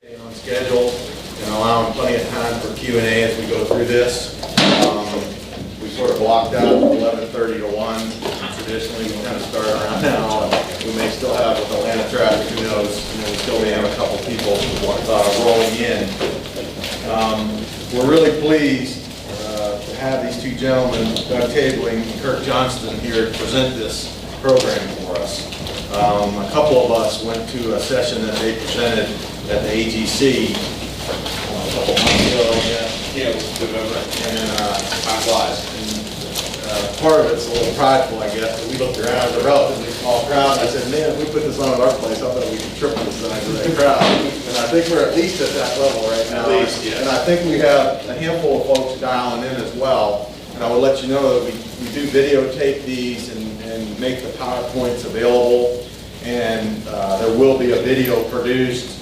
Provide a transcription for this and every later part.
Staying on schedule and allowing plenty of time for Q&A as we go through this. We sort of blocked out 11:30 to 1. Traditionally, we kind of start around now. We may still have with Atlanta traffic, who knows? We still may have a couple people rolling in. We're really pleased to have these two gentlemen, Doug Tabling and Kirk Johnston, here to present this program for us. A couple of us went to a session that they presented at the AGC a couple months ago. Yeah, it was November. And Time flies. part of it's a little prideful, I guess, but we looked around, it was a relatively small crowd, and I said, man, if we put this on at our place, I bet we could triple the size of that crowd. And I think we're at least at that level right now. At least, yeah. And I think we have a handful of folks dialing in as well. And I will let you know that we do videotape these and make the PowerPoints available. And there will be a video produced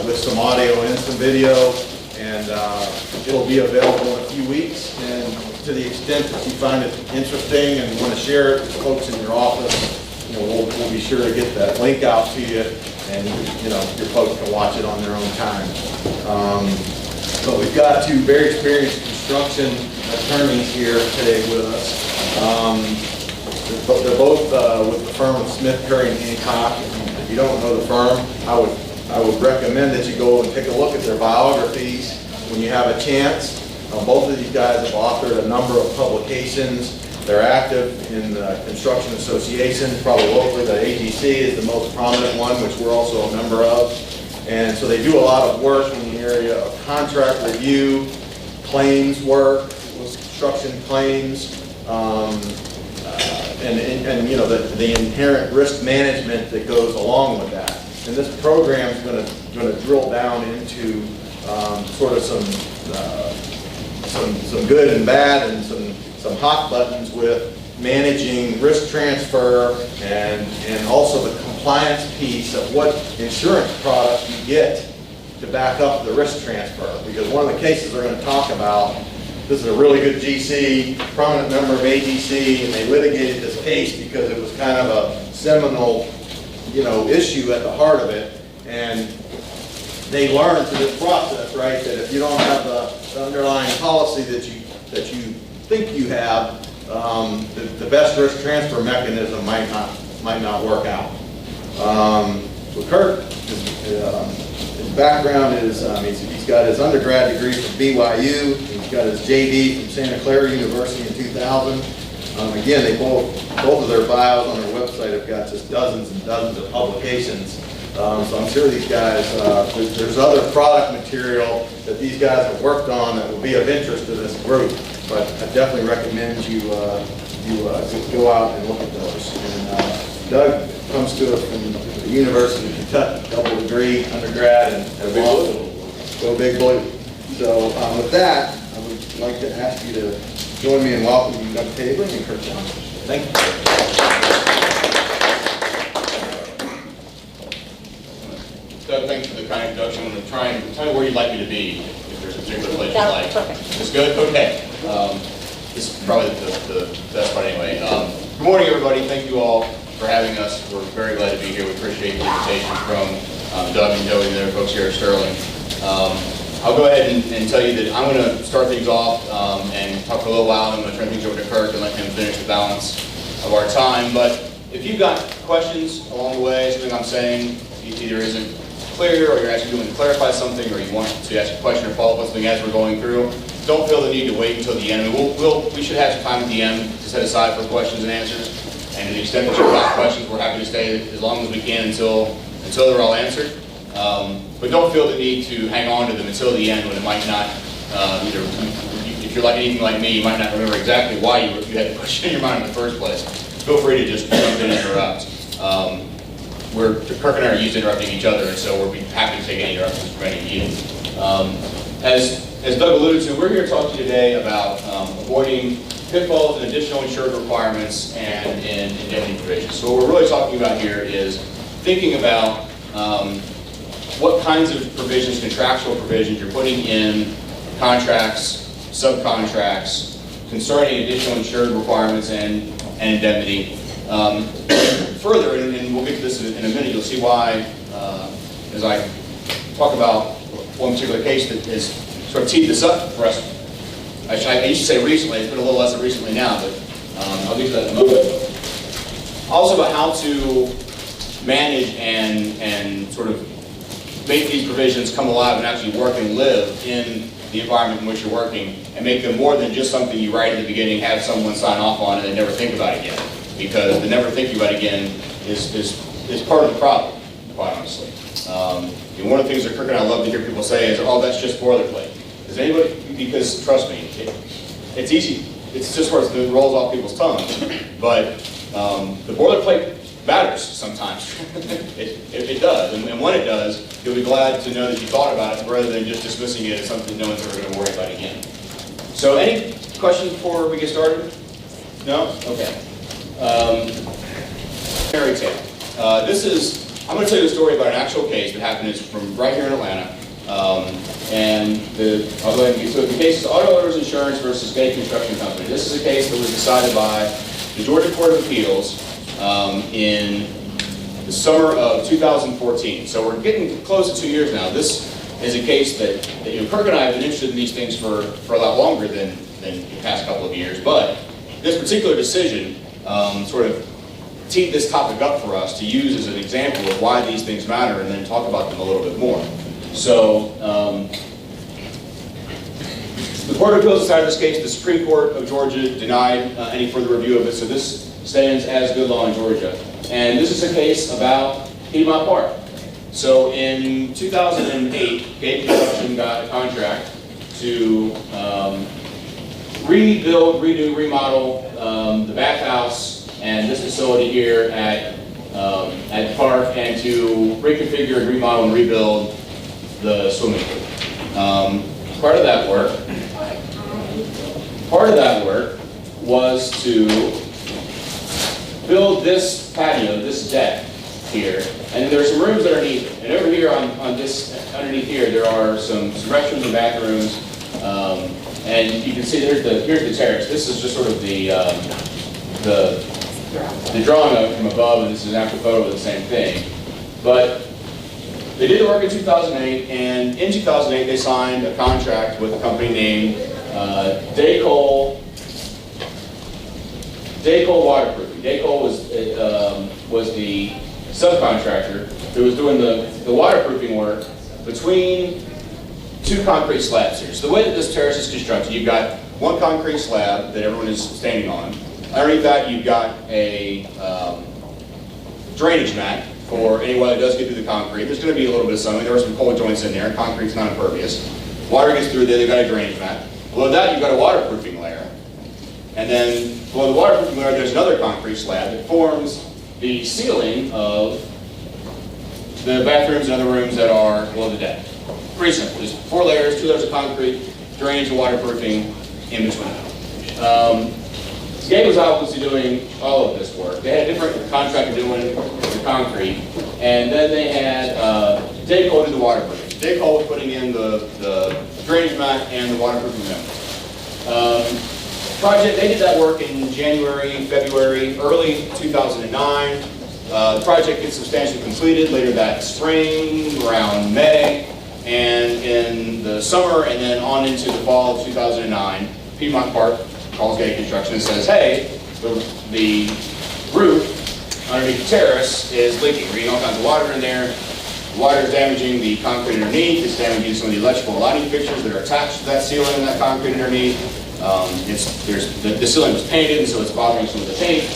with some audio and some video. And it'll be available in a few weeks. And to the extent that you find it interesting and want to share it with folks in your office, we'll be sure to get that link out to you, and your folks can watch it on their own time. But we've got two very experienced construction attorneys here today with us. They're both with the firm of Smith, Curry & Hancock. If you don't know the firm, I would recommend that you go and take a look at their biographies when you have a chance. Both of these guys have authored a number of publications. They're active in the construction association, probably locally. The AGC is the most prominent one, which we're also a member of. And so they do a lot of work in the area of contract review, claims work, construction claims, and the inherent risk management that goes along with that. And this program is going to drill down into sort of some good and bad and some hot buttons with managing risk transfer and also the compliance piece of what insurance products you get to back up the risk transfer. Because one of the cases we're going to talk about, this is a really good GC, prominent member of AGC, and they litigated this case because it was kind of a seminal issue at the heart of it. And they learned through this process, right, that if you don't have the underlying policy that you think you have, the best risk transfer mechanism might not work out. So Kirk, his background is he's got his undergrad degree from BYU. He's got his JD from Santa Clara University in 2000. Again, they both of their bios on their website have got just dozens and dozens of publications. So I'm sure these guys, there's other product material that these guys have worked on that will be of interest to this group. But I definitely recommend you go out and look at those. And Doug comes to us from the University of Kentucky, double degree, undergrad, and go Big Blue. So with that, I would like to ask you to join me in welcoming Doug Tabling and Kirk Johnston. Thank you. Doug, thanks for the kind introduction. I'm going to try and tell me where you'd like me to be, if there's a particular place you'd like. Perfect. It's good? Okay. This is probably the best part anyway. Good morning, everybody. Thank you all for having us. We're very glad to be here. We appreciate the invitation from Doug and Joey and the other folks here at Sterling. I'll go ahead and tell you that I'm going to start things off and talk for a little while. I'm going to turn things over to Kirk and let him finish the balance of our time. But if you've got questions along the way, something I'm saying either isn't clear, or you're actually going to clarify something, or you want to ask a question or follow up on something as we're going through, don't feel the need to wait until the end. I mean, we should have some time at the end to set aside for questions and answers. And to the extent that you've got questions, we're happy to stay as long as we can until they're all answered. But don't feel the need to hang on to them until the end when it might not, if you're like anything like me, you might not remember exactly why you had the question in your mind in the first place. Feel free to just jump in and interrupt. Kirk and I are used to interrupting each other, and so we'll be happy to take any interruptions from any of you. As Doug alluded to, we're here to talk to you today about avoiding pitfalls and additional insured requirements and indemnity provisions. So what we're really talking about here is thinking about what kinds of provisions, contractual provisions, you're putting in contracts, subcontracts, concerning additional insured requirements and indemnity. Further, and we'll get to this in a minute, you'll see why, as I talk about one particular case that has sort of teed this up for us. I used to say recently, it's been a little less than recently now, but I'll get to that in a moment. Also about how to manage and sort of make these provisions come alive and actually work and live in the environment in which you're working, and make them more than just something you write at the beginning, have someone sign off on, and then never think about it again. Because the never thinking about it again is part of the problem, quite honestly. One of the things that Kirk and I love to hear people say is, oh, that's just boilerplate. Does anybody, because trust me, it's easy. It's just where it rolls off people's tongues. But the boilerplate matters sometimes. it does. And when it does, you'll be glad to know that you thought about it rather than just dismissing it as something no one's ever going to worry about again. So any questions before we get started? No? Okay. Fairy tale. I'm going to tell you a story about an actual case that happened from right here in Atlanta. I'll go ahead and get to it. The case is Auto Owners Insurance versus Gay Construction Company. This is a case that was decided by the Georgia Court of Appeals in the summer of 2014. So we're getting close to 2 years now. This is a case that Kirk and I have been interested in these things for a lot longer than the past couple of years. But this particular decision sort of teed this topic up for us to use as an example of why these things matter and then talk about them a little bit more. So, the Court of Appeals decided this case. The Supreme Court of Georgia denied any further review of it, so this stands as good law in Georgia. And this is a case about Piedmont Park. So in 2008, Gay Construction got a contract to rebuild, redo, remodel the bathhouse and this facility here at the park, and to reconfigure, remodel, and rebuild the swimming pool. Part of that work was to build this patio, this deck here, and there are some rooms underneath it. And over here on this, underneath here, there are some restrooms and bathrooms, and you can see here's the terrace. This is just sort of the drawing of it from above, and this is an actual photo of the same thing. But they did the work in 2008, and in 2008 they signed a contract with a company named Daycol Waterproofing. Daycol was the subcontractor who was doing the waterproofing work between two concrete slabs here. So the way that this terrace is constructed, you've got one concrete slab that everyone is standing on. Underneath that, you've got a drainage mat for any weather that does get through the concrete. There's going to be a little bit of something. There are some cold joints in there. Concrete's not impervious. Water gets through there. They've got a drainage mat. Below that, you've got a waterproofing layer. And then below the waterproofing layer, there's another concrete slab that forms the ceiling of the bathrooms and other rooms that are below the deck. Pretty simple. There's 4 layers, 2 layers of concrete, drainage and waterproofing in between. Gay was obviously doing all of this work. They had a different contractor doing the concrete, and then they had Daycol do the waterproofing. Daycol was putting in the drainage mat and the waterproofing members. Project, they did that work in January, February, early 2009. The project gets substantially completed later that spring, around May, and in the summer and then on into the fall of 2009, Piedmont Park calls Gay Construction and says, hey, the roof underneath the terrace is leaking. We're getting all kinds of water in there. The water is damaging the concrete underneath. It's damaging some of the electrical lighting fixtures that are attached to that ceiling and that concrete underneath. The ceiling was painted, and so it's bothering some of the paint.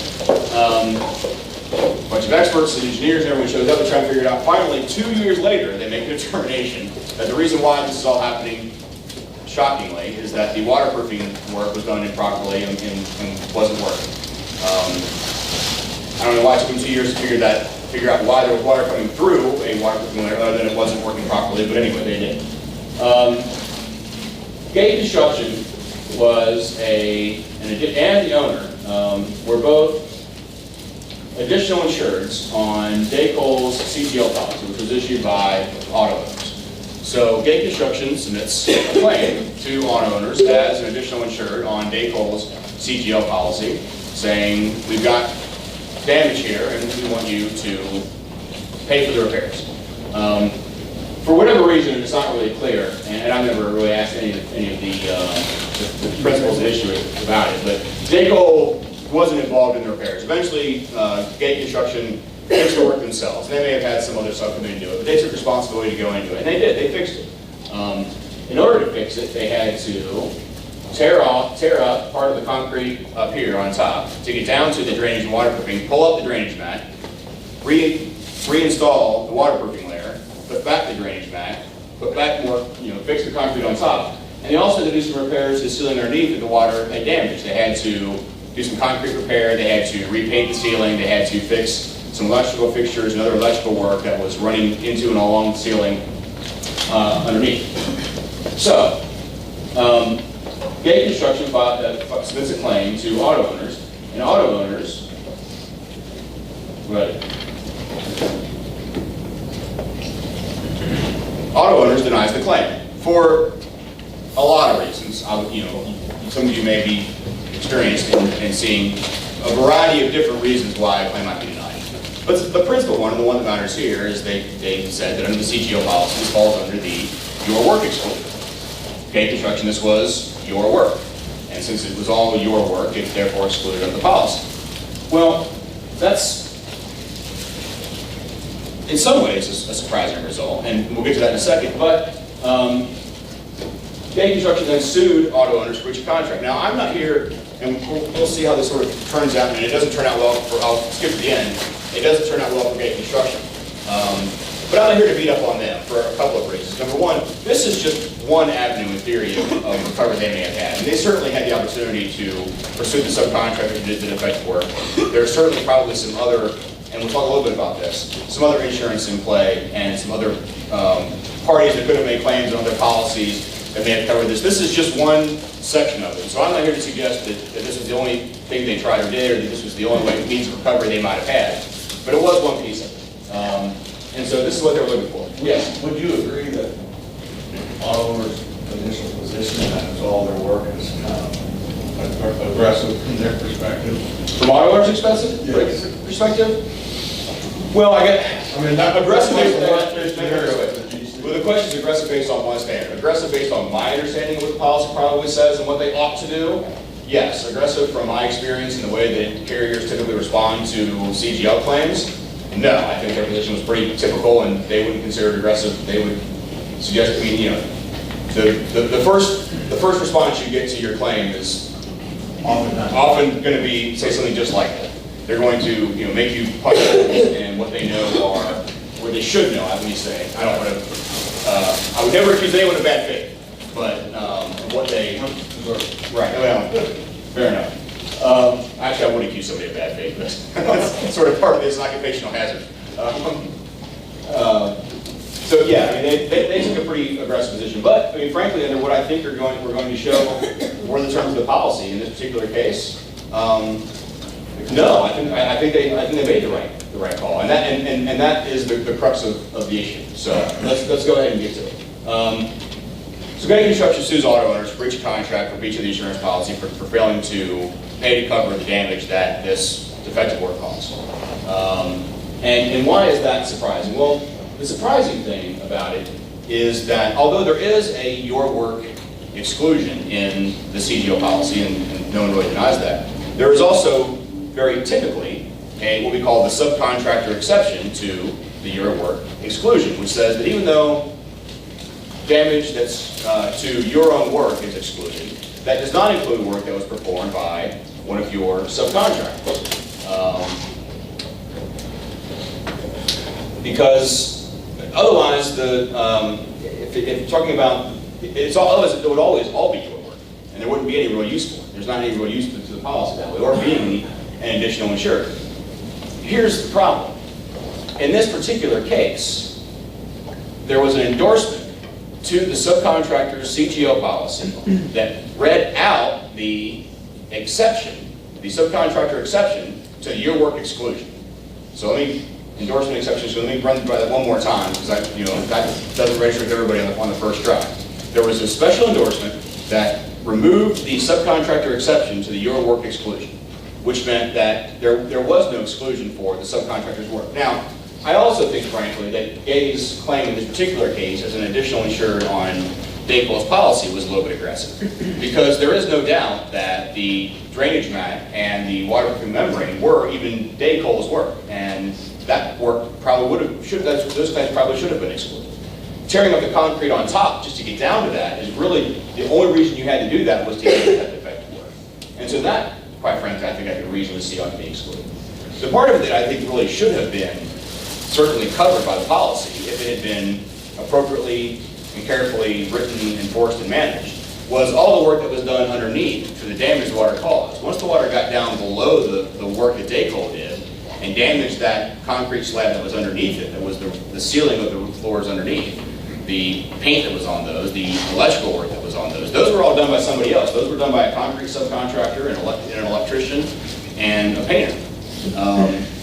A bunch of experts and engineers and everyone shows up to try to figure it out. Finally, 2 years later, they make a determination that the reason why this is all happening, shockingly, is that the waterproofing work was done improperly and wasn't working. I don't know why it took them 2 years to figure out why there was water coming through a waterproofing layer other than it wasn't working properly, but anyway, they did. Gay Construction was and the owner were both additional insureds on Daycol's CGL policy, which was issued by auto owners. So Gay Construction submits a claim to auto owners as an additional insured on Daycol's CGL policy, saying we've got damage here and we want you to pay for the repairs. For whatever reason, it's not really clear, and I've never really asked any of the principals that issue it about it, but Jayco wasn't involved in the repairs. Eventually, Gate Construction fixed the work themselves. They may have had some other subcommittee do it, but they took responsibility to go into it, and they did. They fixed it. In order to fix it, they had to tear up part of the concrete up here on top to get down to the drainage and waterproofing, pull up the drainage mat, reinstall the waterproofing layer, put back the drainage mat, put back more, fix the concrete on top. And they also had to do some repairs to the ceiling underneath that the water had damaged. They had to do some concrete repair, they had to repaint the ceiling, they had to fix some electrical fixtures and other electrical work that was running into and along the ceiling underneath. So, Gate Construction submits a claim to auto owners, and auto owners, denies the claim for a lot of reasons. Some of you may be experienced in seeing a variety of different reasons why a claim might be denied. But the principal one, and the one that matters here, is they said that under the CGO policy, this falls under the your work exclusion. Gate Construction, this was your work. And since it was all your work, it's therefore excluded under the policy. Well, that's, in some ways, a surprising result, and we'll get to that in a second, but Gate Construction then sued auto owners for breach of contract. Now, I'm not here, and we'll see how this sort of turns out, and it doesn't turn out well for, I'll skip to the end, it doesn't turn out well for Gate Construction. But I'm not here to beat up on them for a couple of reasons. Number one, this is just one avenue in theory of recovery they may have had. And they certainly had the opportunity to pursue the subcontractor who did the defective work. There's certainly probably some other, and we'll talk a little bit about this, some other insurance in play and some other parties that could have made claims on other policies that may have covered this. This is just one section of it. So I'm not here to suggest that this was the only thing they tried or did, or that this was the only means of recovery they might have had. But it was one piece of it. And so this is what they were looking for. Yes? Would you agree that auto owners' initial position that it's all their work is kind of aggressive from their perspective? From auto owners' perspective? Well, aggressive based on what? Well, the question is aggressive based on one standard. Aggressive based on my understanding of what the policy probably says and what they ought to do. Yes, aggressive from my experience in the way that carriers typically respond to CGL claims. No, I think their position was pretty typical, and they wouldn't consider it aggressive. They would suggest, the first response you get to your claim is often going to be say something just like that. They're going to make you punch holes in what they know are, or they should know. Let me say, I don't want to. I would never accuse anyone of bad faith, but what they right. Well, fair enough. Actually, I would accuse somebody of bad faith, but that's sort of part of this occupational hazard. So yeah, I mean, they took a pretty aggressive position, but I mean, frankly, under what I think we're going to show were the terms of the policy in this particular case. No, I think they made the right call, and that is the crux of the issue. So let's go ahead and get to it. So Gate Construction sues auto owners for breach of contract for breach of the insurance policy for failing to pay to cover the damage that this defective work caused. And why is that surprising? Well, the surprising thing about it is that although there is a your work exclusion in the CGO policy, and no one really denies that, there is also very typically what we call the subcontractor exception to the your work exclusion, which says that even though damage that's to your own work is excluded, that does not include work that was performed by one of your subcontractors. Because otherwise, if you're talking about, it would always all be your work, and there wouldn't be any real use for it. There's not any real use to the policy that way, or being an additional insured. Here's the problem. In this particular case, there was an endorsement to the subcontractor's CGO policy that read out the exception, the subcontractor exception to the your work exclusion. So let me endorsement exception. So let me run by that one more time because that doesn't register with everybody on the first try. There was a special endorsement that removed the subcontractor exception to the your work exclusion, which meant that there was no exclusion for the subcontractor's work. Now, I also think, frankly, that Gay's claim in this particular case as an additional insured on Daycole's policy was a little bit aggressive. Because there is no doubt that the drainage mat and the waterproofing membrane were even Daycole's work. And that work probably those claims probably should have been excluded. Tearing up the concrete on top just to get down to that is really, the only reason you had to do that was to get that defective work. And so that, quite frankly, I think I could reasonably see ought to be excluded. The part of it that I think really should have been certainly covered by the policy, if it had been appropriately and carefully written, enforced, and managed, was all the work that was done underneath to the damage the water caused. Once the water got down below the work that Daycole did and damaged that concrete slab that was underneath it, that was the ceiling of the roof floors underneath, the paint that was on those, the electrical work that was on those were all done by somebody else. Those were done by a concrete subcontractor, an electrician, and a painter.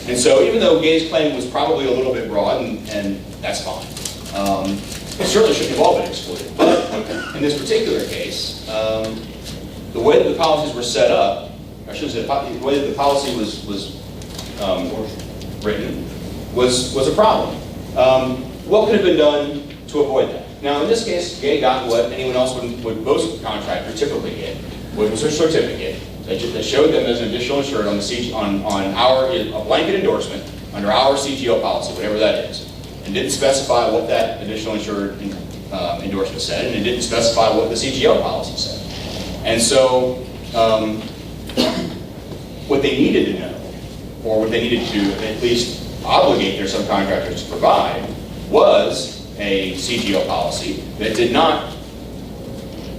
And so even though Gay's claim was probably a little bit broad, and that's fine, it certainly shouldn't have all been excluded. But in this particular case, the way that the policies were set up, I should say the way that the policy was written was a problem. What could have been done to avoid that? Now, in this case, Gay got what anyone else would most contractor typically get, which was a certificate that showed them as an additional insured on a blanket endorsement under our CGL policy, whatever that is, and didn't specify what that additional insured endorsement said, and it didn't specify what the CGL policy said. And so, what they needed to know, or what they needed to at least obligate their subcontractors to provide, was a CGL policy that did not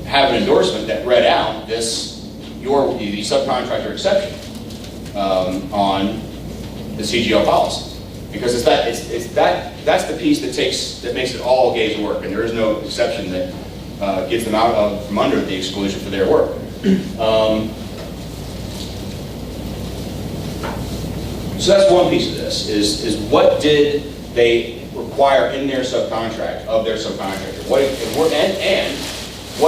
have an endorsement that read out the subcontractor exception on the CGL policy, because that's the piece that makes it all Gay's work, and there is no exception that gets them out from under the exclusion for their work. So that's one piece of this: is what did they require in their subcontract of their subcontractor? What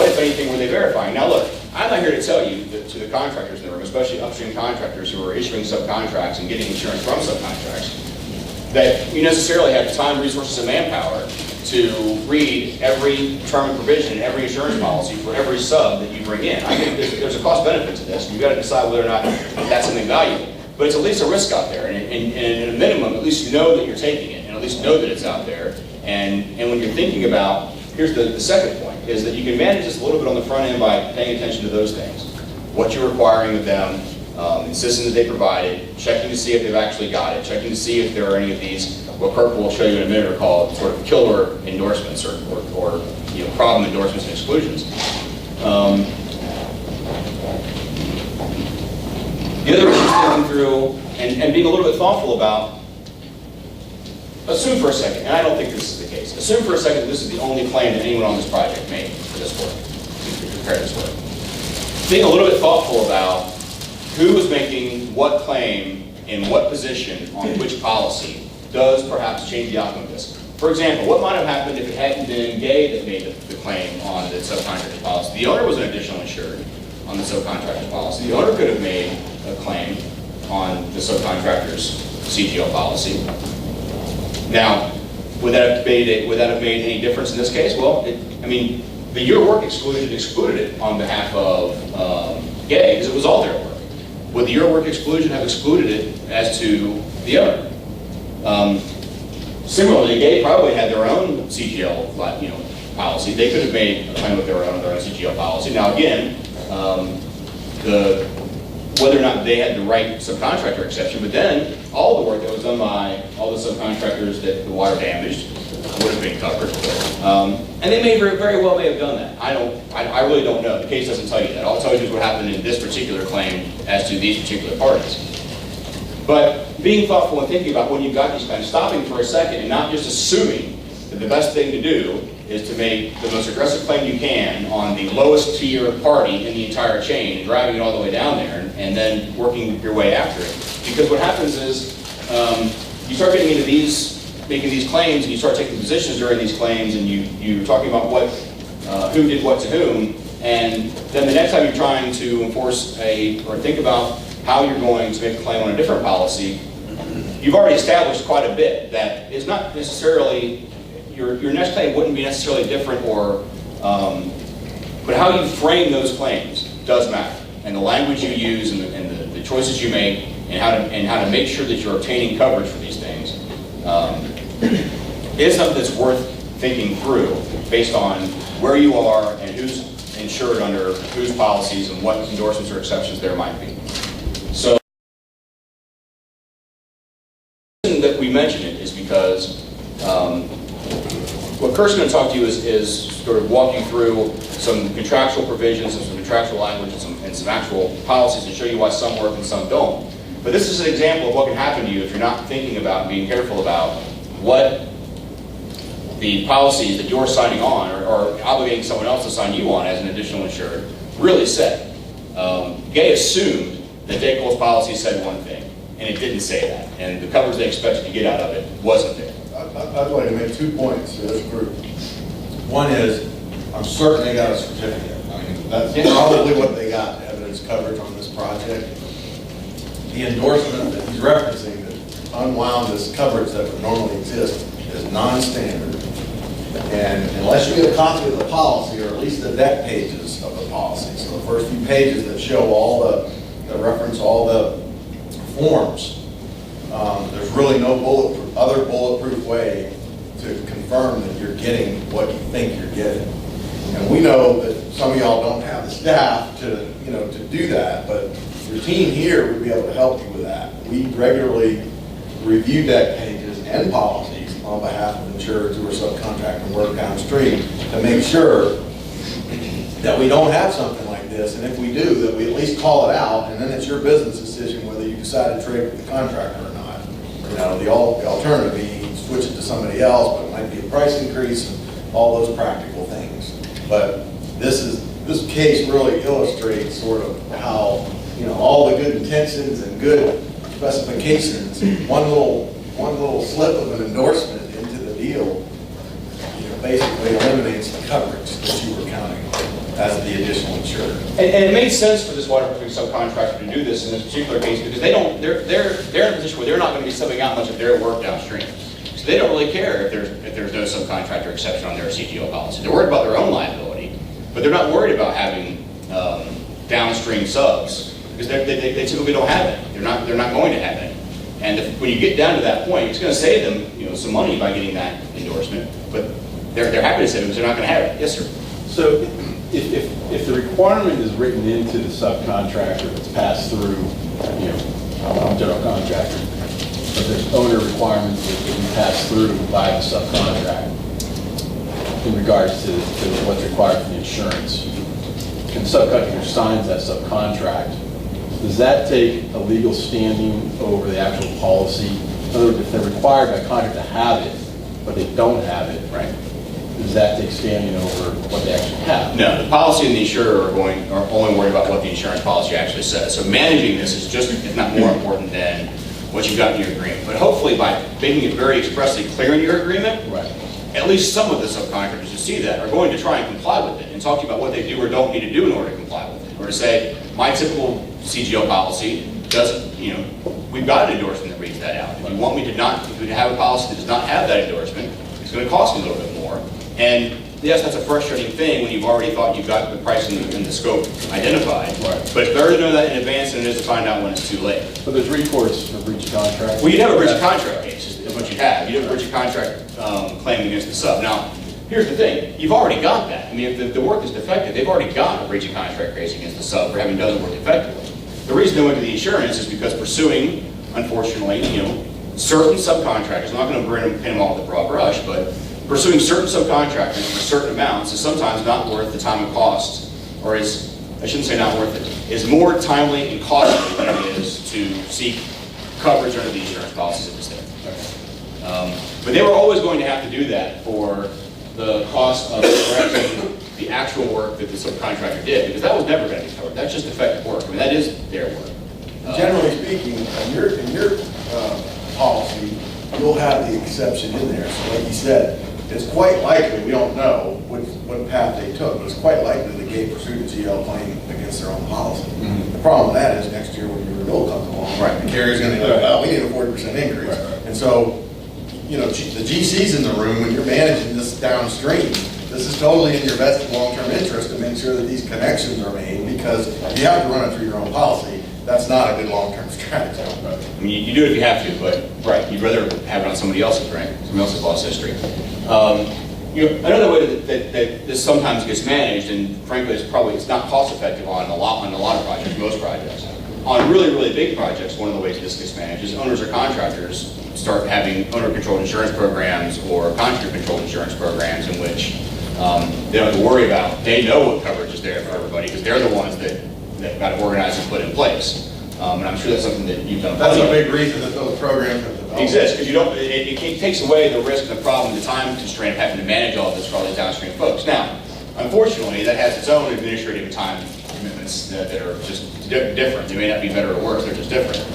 if anything were they verifying? Now look, I'm not here to tell you that to the contractors in the room, especially upstream contractors who are issuing subcontracts and getting insurance from subcontracts, that you necessarily have time, resources, and manpower to read every term and provision, every insurance policy for every sub that you bring in. I think there's a cost benefit to this. You've got to decide whether or not that's something valuable. But it's at least a risk out there, and at a minimum, at least you know that you're taking it, and at least know that it's out there. And when you're thinking about, here's the second point, is that you can manage this a little bit on the front end by paying attention to those things. What you're requiring of them, the systems that they provided, checking to see if they've actually got it, checking to see if there are any of these, what Kirk will show you in a minute, are called sort of killer endorsements or problem endorsements and exclusions. The other issue thinking through and being a little bit thoughtful about, assume for a second, and I don't think this is the case, assume for a second that this is the only claim that anyone on this project made for this work, to prepare this work. Being a little bit thoughtful about who is making what claim in what position on which policy does perhaps change the outcome of this. For example, what might have happened if it hadn't been Gay that made the claim on the subcontractor policy? The owner was an additional insured on the subcontractor policy. The owner could have made a claim on the subcontractor's CGL policy. Now, would that have made any difference in this case? Well, the your work excluded it on behalf of Gay, because it was all their work. Would the your work exclusion have excluded it as to the owner? Similarly, Gay probably had their own CGL policy. They could have made a claim of their own CGL policy. Now again, whether or not they had the right subcontractor exception, but then all the work that was done by all the subcontractors that the water damaged would have been covered. And they very well may have done that. I really don't know. The case doesn't tell you that. All it tells you is what happened in this particular claim as to these particular parties. But being thoughtful and thinking about when you've got these claims, stopping for a second and not just assuming that the best thing to do is to make the most aggressive claim you can on the lowest tier party in the entire chain and driving it all the way down there and then working your way after it. Because what happens is you start getting into making these claims, and you start taking positions during these claims, and you're talking about who did what to whom, and then the next time you're trying to enforce or think about how you're going to make a claim on a different policy, you've already established quite a bit that is not necessarily, your next claim wouldn't be necessarily different, or, but how you frame those claims does matter. And the language you use and the choices you make and how to make sure that you're obtaining coverage for these things is something that's worth thinking through based on where you are and who's insured under whose policies and what endorsements or exceptions there might be. So the reason that we mention it is because what Kurt's going to talk to you is sort of walk you through some contractual provisions and some contractual language and some actual policies and show you why some work and some don't. But this is an example of what can happen to you if you're not thinking about and being careful about what the policies that you're signing on or obligating someone else to sign you on as an additional insured really said. Gay assumed that Daycole's policy said one thing, and it didn't say that. And the coverage they expected to get out of it wasn't there. I'd like to make 2 points to this group. One is, I'm certain they got a certificate. I mean, that's probably what they got, evidence coverage on this project. The endorsement that he's referencing that unwound this coverage that would normally exist is non-standard. And unless you get a copy of the policy, or at least the deck pages of the policy, so the first few pages that show all that reference all the forms, there's really no other bulletproof way to confirm that you're getting what you think you're getting. And we know that some of y'all don't have the staff to do that, but your team here would be able to help you with that. We regularly review deck pages and policies on behalf of insurers who are subcontracting work downstream to make sure that we don't have something like this, and if we do, that we at least call it out, and then it's your business decision whether you decide to trade with the contractor or not. The alternative, you switch it to somebody else, but it might be a price increase and all those practical things. But this case really illustrates sort of how, all the good intentions and good specifications, one little slip of an endorsement into the deal, basically eliminates the coverage that you were counting on as the additional insurer. And it made sense for this waterproofing subcontractor to do this in this particular case because they're in a position where they're not going to be subbing out much of their work downstream. So they don't really care if there's no subcontractor exception on their CGL policy. They're worried about their own liability, but they're not worried about having downstream subs because they typically don't have it. They're not going to have it. And when you get down to that point, it's going to save them some money by getting that endorsement, but they're happy to save it because they're not going to have it. Yes, sir. So if the requirement is written into the subcontractor, it's passed through, I'm a general contractor, but there's owner requirements that can be passed through by the subcontract in regards to what's required for the insurance. And the subcontractor signs that subcontract. Does that take a legal standing over the actual policy? In other words, if they're required by contract to have it, but they don't have it, right? Does that take standing over what they actually have? No, the policy and the insurer are only worried about what the insurance policy actually says. So managing this is just, if not more important than what you've got in your agreement. But hopefully by making it very expressly clear in your agreement, Right. at least some of the subcontractors who see that are going to try and comply with it and talk to you about what they do or don't need to do in order to comply with it. Or to say, my typical CGL policy doesn't, we've got an endorsement that reads that out. If you want me to have a policy that does not have that endorsement, it's going to cost me a little bit more. And yes, that's a frustrating thing when you've already thought you've got the price and the scope identified. Right. But it's better to know that in advance than it is to find out when it's too late. But there's recourse for breach of contract? Well, you'd have a breach of contract case, is what you have. You'd have a breach of contract claim against the sub. Now, here's the thing. You've already got that. I mean, if the work is defective, they've already got a breach of contract case against the sub for having done the work effectively. The reason they went to the insurance is because pursuing, unfortunately, certain subcontractors, I'm not going to pin them all with a broad brush, but pursuing certain subcontractors for certain amounts is sometimes not worth the time and cost, or I shouldn't say not worth it, is more timely and costly than it is to seek coverage under the insurance policies of the state. But they were always going to have to do that for the cost of correcting the actual work that the subcontractor did, because that was never going to be covered. That's just defective work. I mean, that is their work. Generally speaking, in your policy, you'll have the exception in there. So like you said, it's quite likely, we don't know what path they took, but it's quite likely they gave Pursuit a GL claim against their own policy. The problem with that is next year when your renewal comes along, Right. the carrier's gonna go, oh, we need a 40% increase. And so, you know, the GC's in the room, when you're managing this downstream, this is totally in your best long-term interest to make sure that these connections are made, because if you have to run it through your own policy, that's not a good long-term strategy. I mean, you do it if you have to, but, right, you'd rather have it on somebody else's, right? Somebody else's loss history. You know, another way that this sometimes gets managed, and frankly, it's not cost effective on a lot of projects, most projects. On really, really big projects, one of the ways this gets managed is owners or contractors start having owner-controlled insurance programs or contractor-controlled insurance programs in which they don't have to worry about, they know what coverage is there for everybody, because they're the ones that got it organized and put in place. And I'm sure that's something that you've done. That's a big reason that those programs have developed. Exists, because you don't, it takes away the risk and the problem, the time constraint of having to manage all this for all these downstream folks. Now, unfortunately, that has its own administrative and time commitments that are just different. They may not be better or worse, they're just different.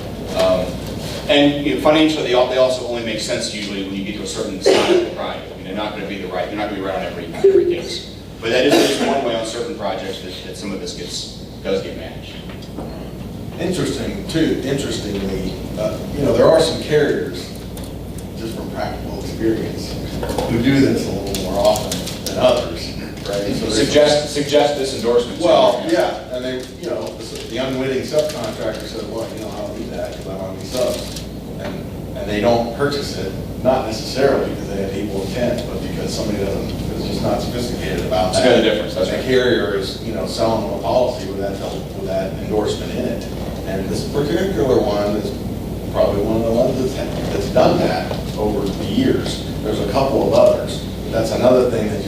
And you know, financially, they also only make sense usually when you get to a certain size of the project. I mean, they're not going to be right on every case. But that is just one way on certain projects that some of this does get managed. Interestingly, you know, there are some carriers, just from practical experience, who do this a little more often than others, right? So Suggest this endorsement. well, yeah, and they, you know, the unwitting subcontractor said, well, you know, I'll do that because I want these subs. And they don't purchase it, not necessarily because they have evil intent, but because somebody is just not sophisticated about that. It's got a difference, that's right. The carrier is, you know, selling them a policy with that endorsement in it. And this particular one is probably one of the ones that's done that over the years. There's a couple of others. That's another thing that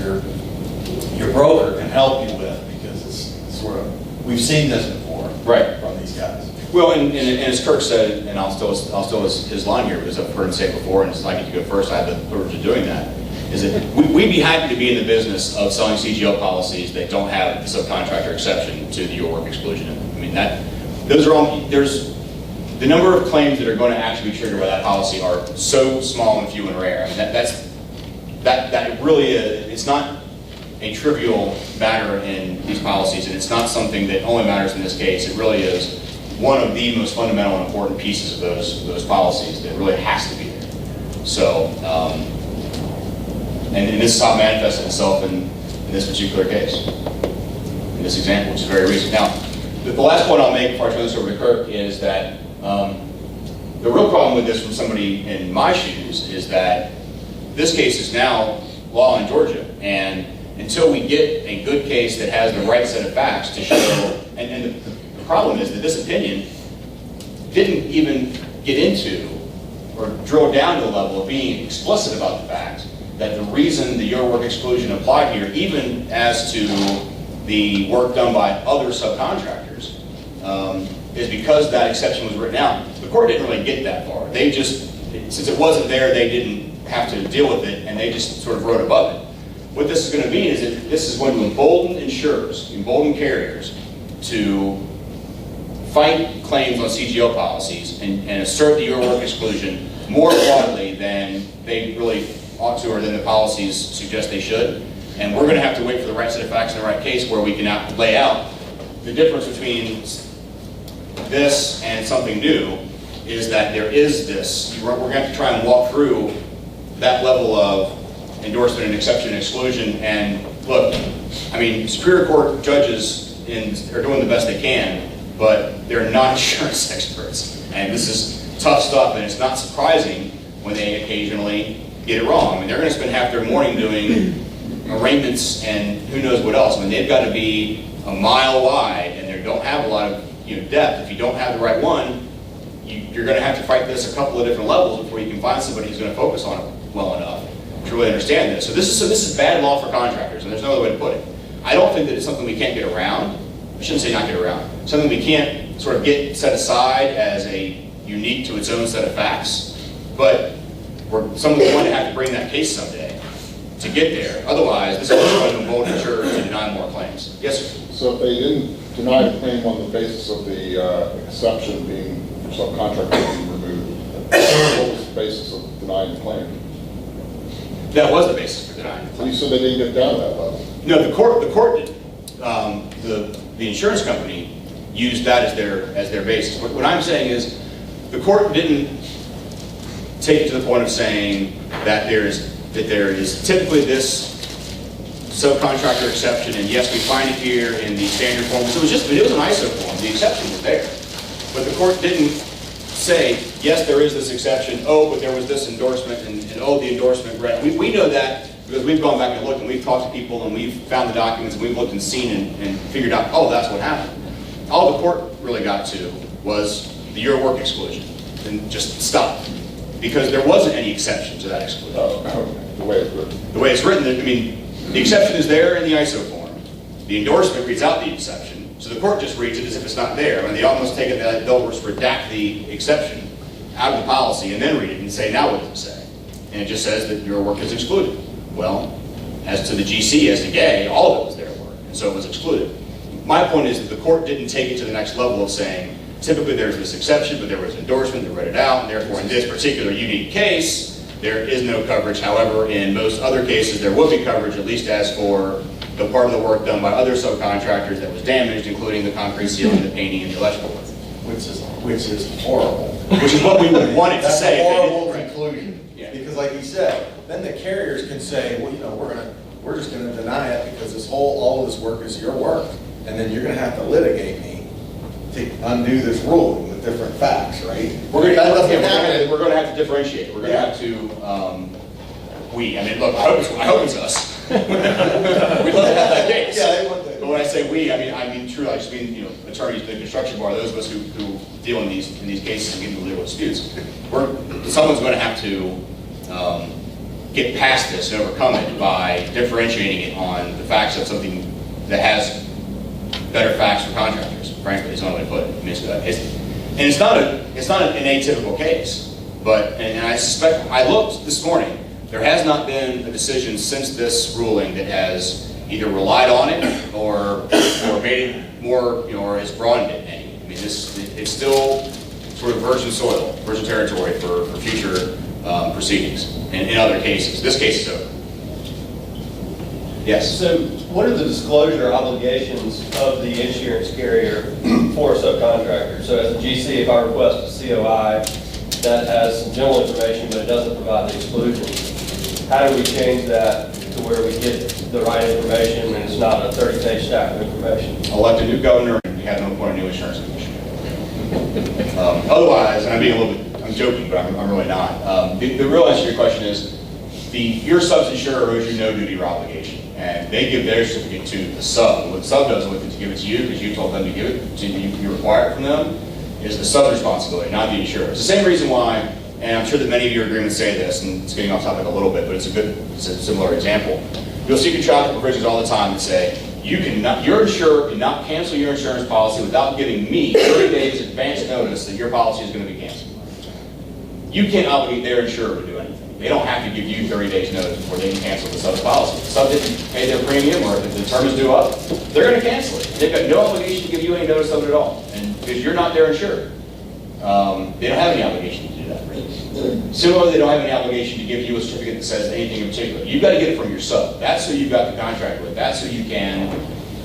your broker can help you with, because it's sort of, we've seen this before. Right. From these guys. Well, and as Kirk said, and I'll steal his line here, because I've heard him say it before, and I get to go first, I have the privilege of doing that, is that we'd be happy to be in the business of selling CGL policies that don't have the subcontractor exception to the your work exclusion. I mean, those are all, the number of claims that are going to actually be triggered by that policy are so small and few and rare. I mean, that really is, it's not a trivial matter in these policies, and it's not something that only matters in this case. It really is one of the most fundamental and important pieces of those policies that really has to be there. So, and this is how it manifested itself in this particular case, in this example, which is very recent. Now, the last point I'll make before I turn this over to Kirk is that the real problem with this from somebody in my shoes is that this case is now law in Georgia, and until we get a good case that has the right set of facts to show, and the problem is that this opinion didn't even get into or drill down to the level of being explicit about the fact that the reason the your work exclusion applied here, even as to the work done by other subcontractors, is because that exception was written out. The court didn't really get that far. They just, since it wasn't there, they didn't have to deal with it, and they just sort of wrote above it. What this is going to mean is that this is going to embolden insurers, embolden carriers to fight claims on CGL policies and assert the your work exclusion more broadly than they really ought to, or than the policies suggest they should. And we're going to have to wait for the right set of facts in the right case where we can lay out the difference between this and something new is that there is this. We're going to have to try and walk through that level of endorsement and exception and exclusion. And look, I mean, Superior Court judges are doing the best they can, but they're not insurance experts. And this is tough stuff, and it's not surprising when they occasionally get it wrong. I mean, they're going to spend half their morning doing arraignments and who knows what else. I mean, they've got to be a mile wide, and they don't have a lot of depth. If you don't have the right one, you're going to have to fight this a couple of different levels before you can find somebody who's going to focus on it well enough to really understand this. So this is bad law for contractors, and there's no other way to put it. I don't think that it's something we can't get around. I shouldn't say not get around. Something we can't sort of get set aside as a unique to its own set of facts. But someone's going to have to bring that case someday to get there. Otherwise, this is going to embolden insurers to deny more claims. Yes, sir. So if they didn't deny the claim on the basis of the exception being subcontractor being removed, what was the basis of denying the claim? That was the basis for denying the So claim. you said they didn't get down that level. No, the court did. The insurance company used that as their basis. What I'm saying is, the court didn't take it to the point of saying that there is typically this subcontractor exception, and yes, we find it here in the standard form. So it was an ISO form, the exception was there. But the court didn't say, yes, there is this exception, oh, but there was this endorsement, and oh, the endorsement read. We know that because we've gone back and looked, and we've talked to people, and we've found the documents, and we've looked and seen and figured out, oh, that's what happened. All the court really got to was the your work exclusion, and just stopped. Because there wasn't any exception to that exclusion. The way it's written. The way it's written, I mean, the exception is there in the ISO form. The endorsement reads out the exception, so the court just reads it as if it's not there. I mean, they almost take it that they'll just redact the exception out of the policy and then read it and say, now what does it say? And it just says that your work is excluded. Well, as to the GC, as to gay, all of it was their work, and so it was excluded. My point is that the court didn't take it to the next level of saying, typically there's this exception, but there was endorsement that read it out, and therefore in this particular unique case, there is no coverage. However, in most other cases, there would be coverage, at least as for the part of the work done by other subcontractors that was damaged, including the concrete ceiling, the painting, and the electrical work. Which is horrible. Which is what we would want it to That's say. a if they horrible didn't. conclusion. Yeah. Because like you said, then the carriers can say, well, we're just gonna deny it because all of this work is your work. And then you're gonna have to litigate me to undo this ruling with different facts, right? We're That doesn't happen. going to have to differentiate. We're going to Yeah. have to, I mean, look, I hope it's us. We'd love to have that case. Yeah, they want that. But when I say we, I mean truly, I just mean, attorneys, the construction bar, those of us who deal in these cases and get into legal disputes. Someone's going to have to get past this and overcome it by differentiating it on the facts of something that has better facts for contractors, frankly, is the only way to put it. I mean, it's not an atypical case, but, and I suspect, I looked this morning, there has not been a decision since this ruling that has either relied on it or made it more, or has broadened it any. I mean, it's still sort of virgin soil, virgin territory for future proceedings in other cases. This case is over. Yes? So what are the disclosure obligations of the insurance carrier for a subcontractor? So as a GC, if I request a COI that has some general information, but it doesn't provide the exclusion, how do we change that to where we get the right information and it's not a 30-page stack of information? Elect a new governor and you have no point a new insurance commissioner. Otherwise, and I'm being a little bit, I'm joking, but I'm really not. The real answer to your question is, your sub's insurer owes you no duty or obligation, and they give their certificate to the sub. What the sub does with it to give it to you, because you told them to give it, you require it from them, is the sub's responsibility, not the insurer. It's the same reason why, and I'm sure that many of your agreements say this, and it's getting off topic a little bit, but it's a similar example. You'll see contractual provisions all the time that say, your insurer cannot cancel your insurance policy without giving me 30 days advance notice that your policy is going to be canceled. You can't obligate their insurer to do anything. They don't have to give you 30 days notice before they can cancel the sub's policy. If the sub didn't pay their premium, or if the term is due up, they're going to cancel it. They've got no obligation to give you any notice of it at all, and because you're not their insurer. They don't have any obligation to do that. Similarly, they don't have any obligation to give you a certificate that says anything in particular. You've got to get it from your sub. That's who you've got the contract with. That's who you can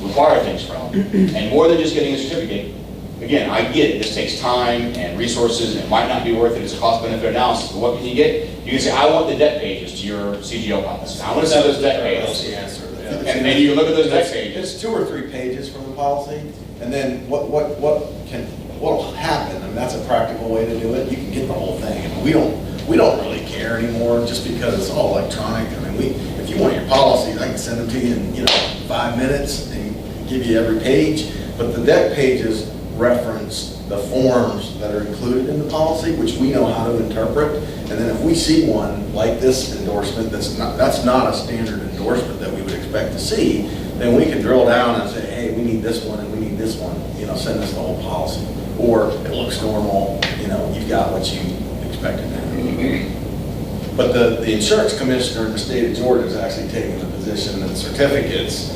require things from. And more than just getting a certificate, again, I get it. This takes time and resources, and it might not be worth it as a cost-benefit analysis. But what can you get? You can say, I want the debt pages to your CGL policy. I want to see those debt That's pages. the answer. And then you look at those debt pages. It's 2 or 3 pages from the policy, and then what'll happen, and that's a practical way to do it, you can get the whole thing. And we don't really care anymore just because it's all electronic. I mean, if you want your policies, I can send them to you in 5 minutes and give you every page. But the deck pages reference the forms that are included in the policy, which we know how to interpret. And then if we see one like this endorsement that's not a standard endorsement that we would expect to see, then we can drill down and say, hey, we need this one and we need this one, send us the whole policy. Or it looks normal, you've got what you expected to have. But the insurance commissioner in the state of Georgia is actually taking the position that certificates,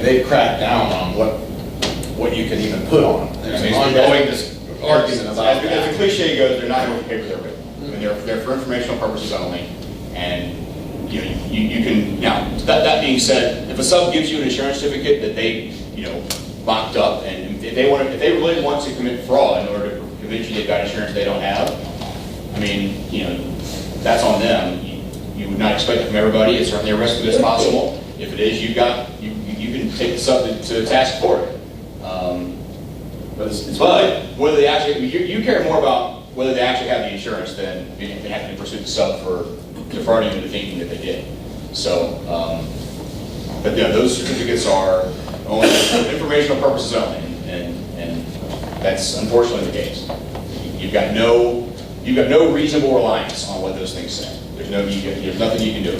they've cracked down on what you can even put on. There's an ongoing argument about As the that. cliche goes, they're not worth the paper they're written. I mean, they're for informational purposes only, and you can, now, that being said, if a sub gives you an insurance certificate that they, mocked up, and if they really want to commit fraud in order to convince you they've got insurance they don't have, I mean, that's on them. You would not expect it from everybody. It's certainly a risk that it's possible. If it is, you can take the sub to task for it. But whether they actually, you care more about whether they actually have the insurance than having to pursue the sub for defrauding into thinking that they did. So, but yeah, those certificates are only for informational purposes only, and that's unfortunately the case. You've got no reasonable reliance on what those things say. There's nothing you can do.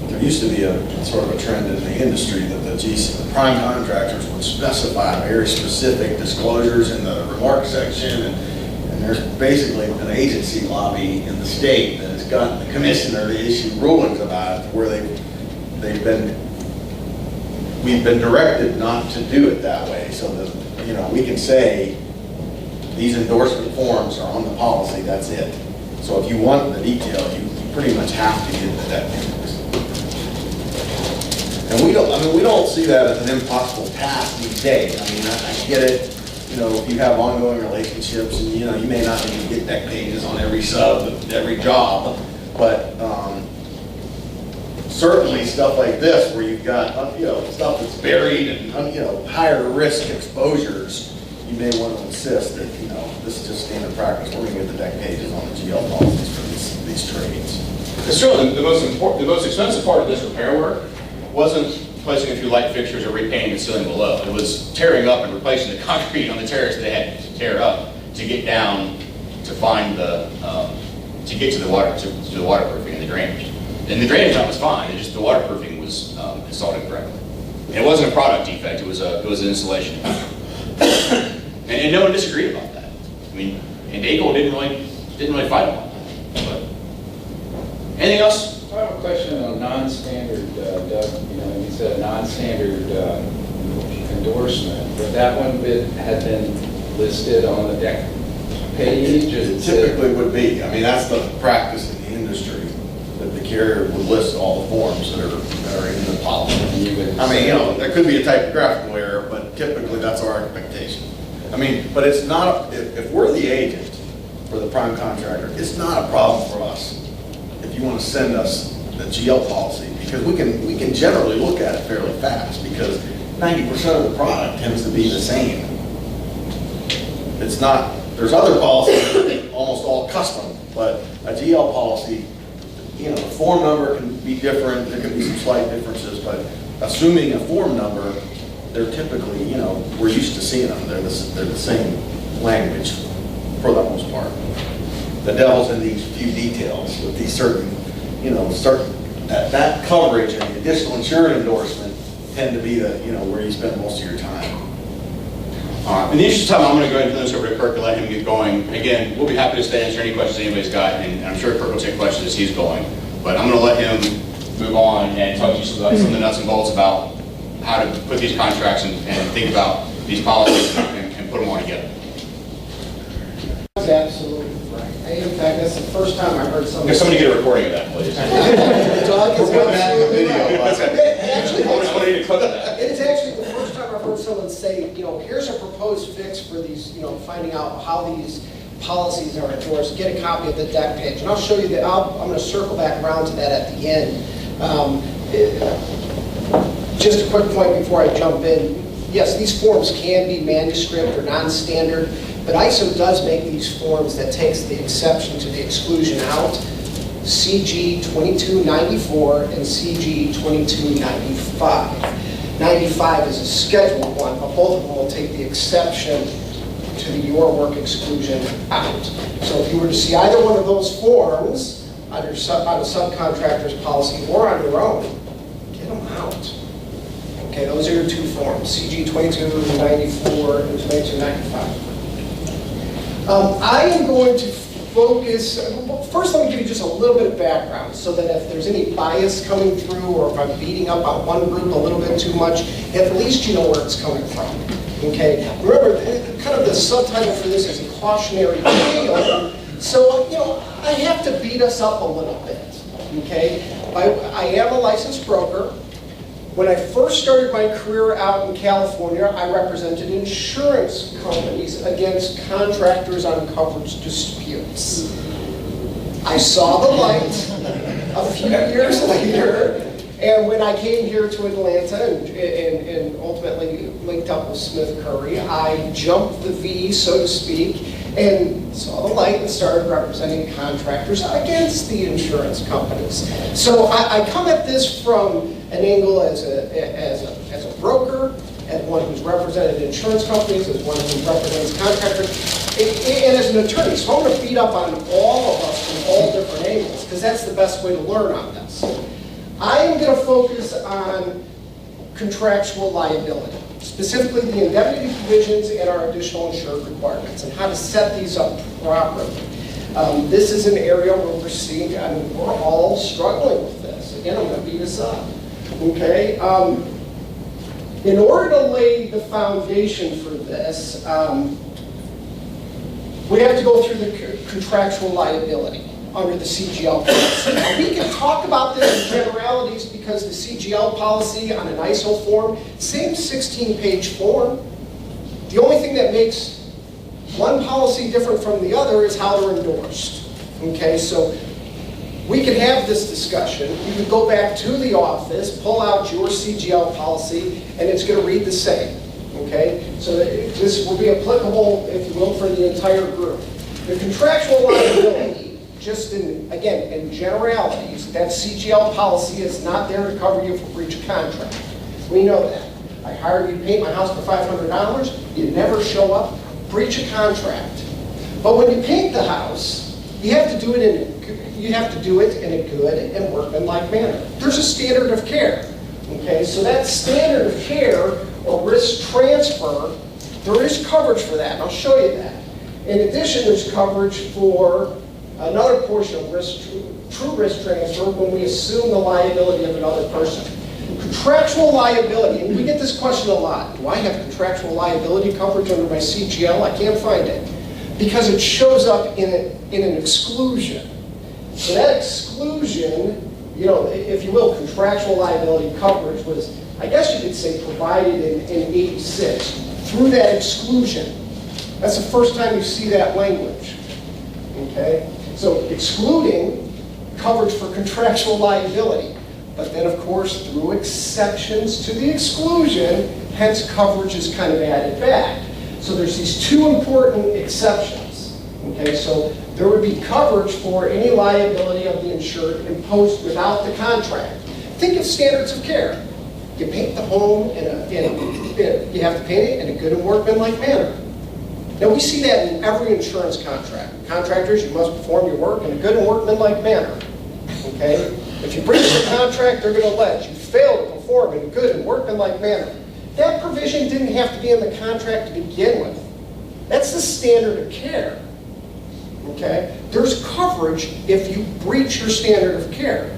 There used to be a sort of a trend in the industry that the prime contractors would specify very specific disclosures in the remarks section, and there's basically an agency lobby in the state that has gotten the commissioner to issue rulings about it, where we've been directed not to do it that way, so that we can say these endorsement forms are on the policy. That's it. So if you want the detail, you pretty much have to get the debt index. And we don't see that as an impossible task these days. I mean, I get it. If you have ongoing relationships, and you may not even get deck pages on every sub, every job, but certainly stuff like this, where you've got stuff that's buried and higher risk exposures, you may want to insist that this is just standard practice. We're going to get the deck pages on the GL policies for these trades. Because certainly the most expensive part of this repair work wasn't placing a few light fixtures or repainting the ceiling below. It was tearing up and replacing the concrete on the terrace that they had to tear up to get down to find to get to the waterproofing and the drainage. And the drainage on was fine. It's just the waterproofing was installed incorrectly. And it wasn't a product defect. It was an installation. and no one disagreed about that. I mean, and DACO didn't really fight about that. But anything else? I have a question on non-standard, Doug. You said a non-standard endorsement. Would that one had been listed on the deck page? It typically would be. I mean, that's the practice in the industry, that the carrier would list all the forms that are in the policy. I mean, there could be a typographical error, but typically that's our expectation. I mean, but it's not, if we're the agent for the prime contractor, it's not a problem for us if you want to send us the GL policy, because we can generally look at it fairly fast, because 90% of the product tends to be the same. It's not, there's other policies that are almost all custom, but a GL policy, the form number can be different, there can be some slight differences, but assuming a form number, they're typically, we're used to seeing them, they're the same language for the most part. The devil's in these few details with these certain that coverage and the additional insurance endorsement tend to be where you spend most of your time. All right. In the interest of time, I'm going to go ahead and turn this over to Kirk to let him get going. Again, we'll be happy to stay and answer any questions anybody's got, and I'm sure Kirk will take questions as he's going. But I'm going to let him move on and talk to you some of the nuts and bolts about how to put these contracts and think about these policies and put them all together. That's absolutely right. In fact, that's the first time I heard somebody. Can somebody get a recording of that, please? Doug is absolutely right. Actually, I just want you to clip that. it is actually the first time I've heard someone say, here's a proposed fix for these, finding out how these policies are endorsed. Get a copy of the deck page, and I'll show you that. I'm going to circle back around to that at the end. Just a quick point before I jump in. Yes, these forms can be manuscript or non-standard, but ISO does make these forms that takes the exception to the exclusion out. CG 2294 and CG 2295. 95 is a scheduled one, but both of them will take the exception to the your work exclusion out. So if you were to see either one of those forms on a subcontractor's policy or on your own, get them out. Okay, those are your two forms, CG 2294 and 2295. I am going to focus, first let me give you just a little bit of background so that if there's any bias coming through or if I'm beating up on one group a little bit too much, at least you know where it's coming from. Okay, remember, kind of the subtitle for this is a cautionary tale. So, I have to beat us up a little bit. okay? I am a licensed broker. When I first started my career out in California, I represented insurance companies against contractors on coverage disputes. I saw the light a few years later, and when I came here to Atlanta and ultimately linked up with Smith Curry, I jumped the V, so to speak, and saw the light and started representing contractors against the insurance companies. So I come at this from an angle as a broker, as one who's represented insurance companies, as one who represents contractors, and as an attorney. So I'm going to beat up on all of us from all different angles, because that's the best way to learn on this. I am going to focus on contractual liability, specifically the indemnity provisions and our additional insured requirements, and how to set these up properly. This is an area where we're seeing, I mean, we're all struggling with this. Again, I'm going to beat us up. Okay? In order to lay the foundation for this, we have to go through the contractual liability under the CGL policy. Now, we can talk about this in generalities because the CGL policy on an ISO form, same 16-page form. The only thing that makes one policy different from the other is how they're endorsed. Okay, so we can have this discussion. You can go back to the office, pull out your CGL policy, and it's going to read the same. Okay, so this will be applicable, if you will, for the entire group. The contractual liability, just again, in generalities, that CGL policy is not there to cover you for breach of contract. We know that. I hired you to paint my house for $500, you never show up, breach of contract. But when you paint the house, you have to do it in a good and workmanlike manner. There's a standard of care. Okay, so that standard of care or risk transfer, there is coverage for that, and I'll show you that. In addition, there's coverage for another portion of true risk transfer when we assume the liability of another person. Contractual liability, and we get this question a lot. Do I have contractual liability coverage under my CGL? I can't find it. Because it shows up in an exclusion. So that exclusion, you know, if you will, contractual liability coverage was, I guess you could say, provided in 86 through that exclusion. That's the first time you see that language. Okay? So excluding coverage for contractual liability. But then, of course, through exceptions to the exclusion, hence coverage is kind of added back. So there's these two important exceptions. Okay, so there would be coverage for any liability of the insured imposed without the contract. Think of standards of care. You paint the home you have to paint it in a good and workmanlike manner. Now we see that in every insurance contract. Contractors, you must perform your work in a good and workmanlike manner. Okay? If you breach the contract, they're going to allege you failed to perform in a good and workmanlike manner. That provision didn't have to be in the contract to begin with. That's the standard of care. Okay? There's coverage if you breach your standard of care.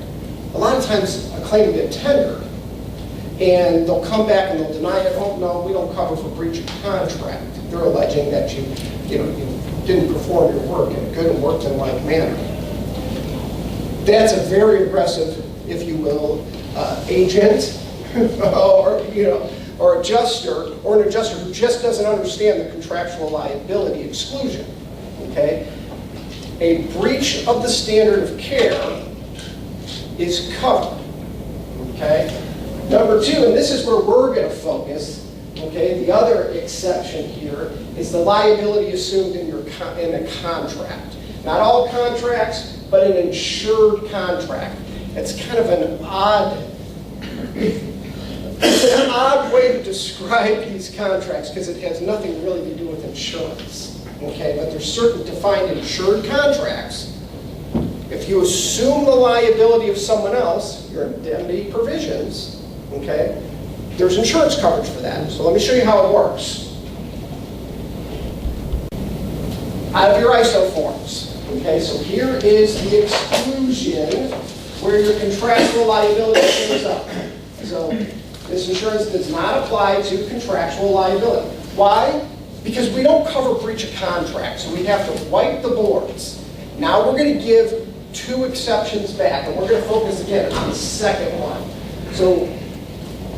A lot of times a claim will get tendered, and they'll come back and they'll deny it. Oh, no, we don't cover for breach of contract. They're alleging that you didn't perform your work in a good and workmanlike manner. That's a very aggressive, if you will, agent or adjuster, or an adjuster who just doesn't understand the contractual liability exclusion. Okay? A breach of the standard of care is covered. Okay? Number two, and this is where we're going to focus, okay, the other exception here is the liability assumed in a contract. Not all contracts, but an insured contract. It's kind of an odd way to describe these contracts because it has nothing really to do with insurance. Okay, but there's certain defined insured contracts. If you assume the liability of someone else, your indemnity provisions, okay, there's insurance coverage for that. So let me show you how it works. Out of your ISO forms. Okay, so here is the exclusion where your contractual liability shows up. So this insurance does not apply to contractual liability. Why? Because we don't cover breach of contract, so we have to wipe the boards. Now we're going to give 2 exceptions back, and we're going to focus again on the second one. So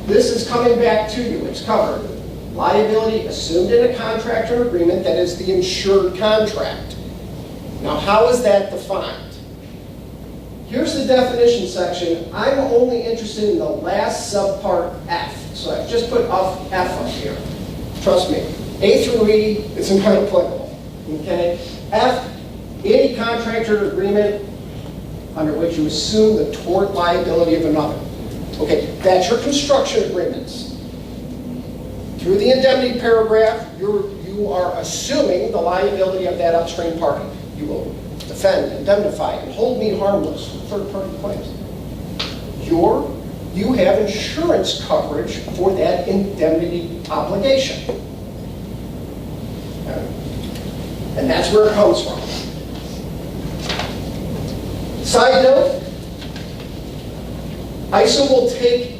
this is coming back to you. It's covered. Liability assumed in a contract or agreement that is the insured contract. Now, how is that defined? Here's the definition section. I'm only interested in the last subpart F. So I've just put F up here. Trust me. A through E, it's not applicable. Okay? F, any contract or agreement under which you assume the tort liability of another. Okay, that's your construction agreements. Through the indemnity paragraph, you are assuming the liability of that upstream party. You will defend, indemnify, and hold me harmless for third-party claims. You have insurance coverage for that indemnity obligation. Okay? And that's where it comes from. Side note, ISO will take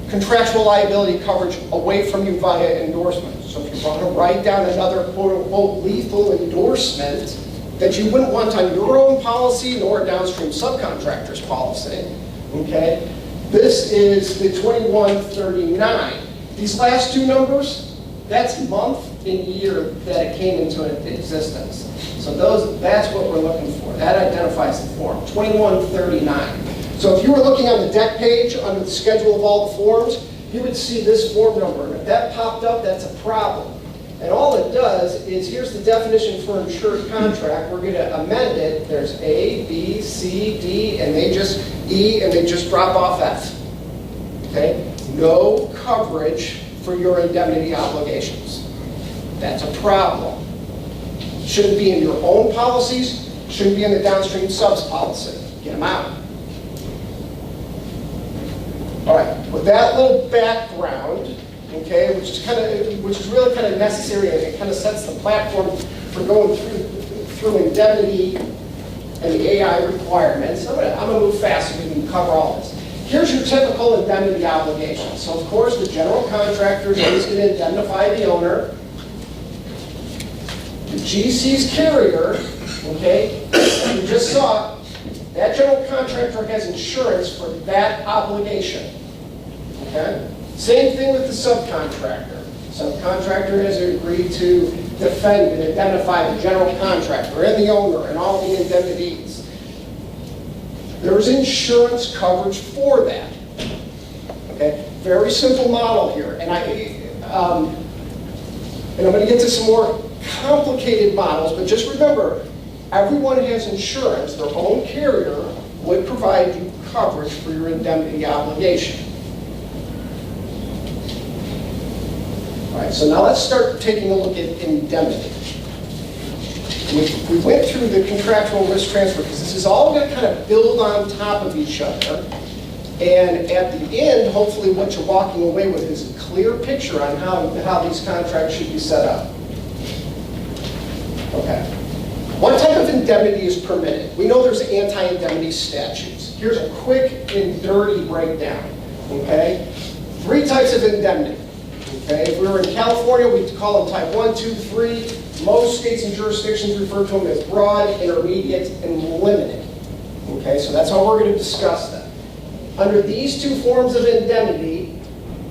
contractual liability coverage away from you via endorsement. So if you want to write down another quote-unquote lethal endorsement that you wouldn't want on your own policy nor a downstream subcontractor's policy, okay, this is the 2139. These last 2 numbers, that's month and year that it came into existence. So that's what we're looking for. That identifies the form, 2139. So if you were looking on the deck page under the schedule of all the forms, you would see this form number. And if that popped up, that's a problem. And all it does is, here's the definition for insured contract. We're going to amend it. There's A, B, C, D, and they just E, and they just drop off F. Okay? No coverage for your indemnity obligations. That's a problem. Shouldn't be in your own policies, shouldn't be in the downstream subs policy. Get them out. All right, with that little background, okay, which is really kind of necessary, and it kind of sets the platform for going through indemnity and the AI requirements. I'm gonna move fast so we can cover all this. Here's your typical indemnity obligation. So of course, the general contractor is always going to indemnify the owner. The GC's carrier, okay, you just saw, that general contractor has insurance for that obligation. Okay? Same thing with the subcontractor. Subcontractor has agreed to defend and identify the general contractor and the owner and all the indemnities. There's insurance coverage for that. Okay? Very simple model here. And I'm going to get to some more complicated models, but just remember, everyone has insurance. Their own carrier would provide you coverage for your indemnity obligation. All right, so now let's start taking a look at indemnity. We went through the contractual risk transfer because this is all going to kind of build on top of each other. And at the end, hopefully what you're walking away with is a clear picture on how these contracts should be set up. Okay. What type of indemnity is permitted? We know there's anti-indemnity statutes. Here's a quick and dirty breakdown. Okay? 3 types of indemnity. Okay? If we were in California, we'd call them type 1, 2, 3. Most states and jurisdictions refer to them as broad, intermediate, and limited. Okay? So that's how we're going to discuss them. Under these 2 forms of indemnity,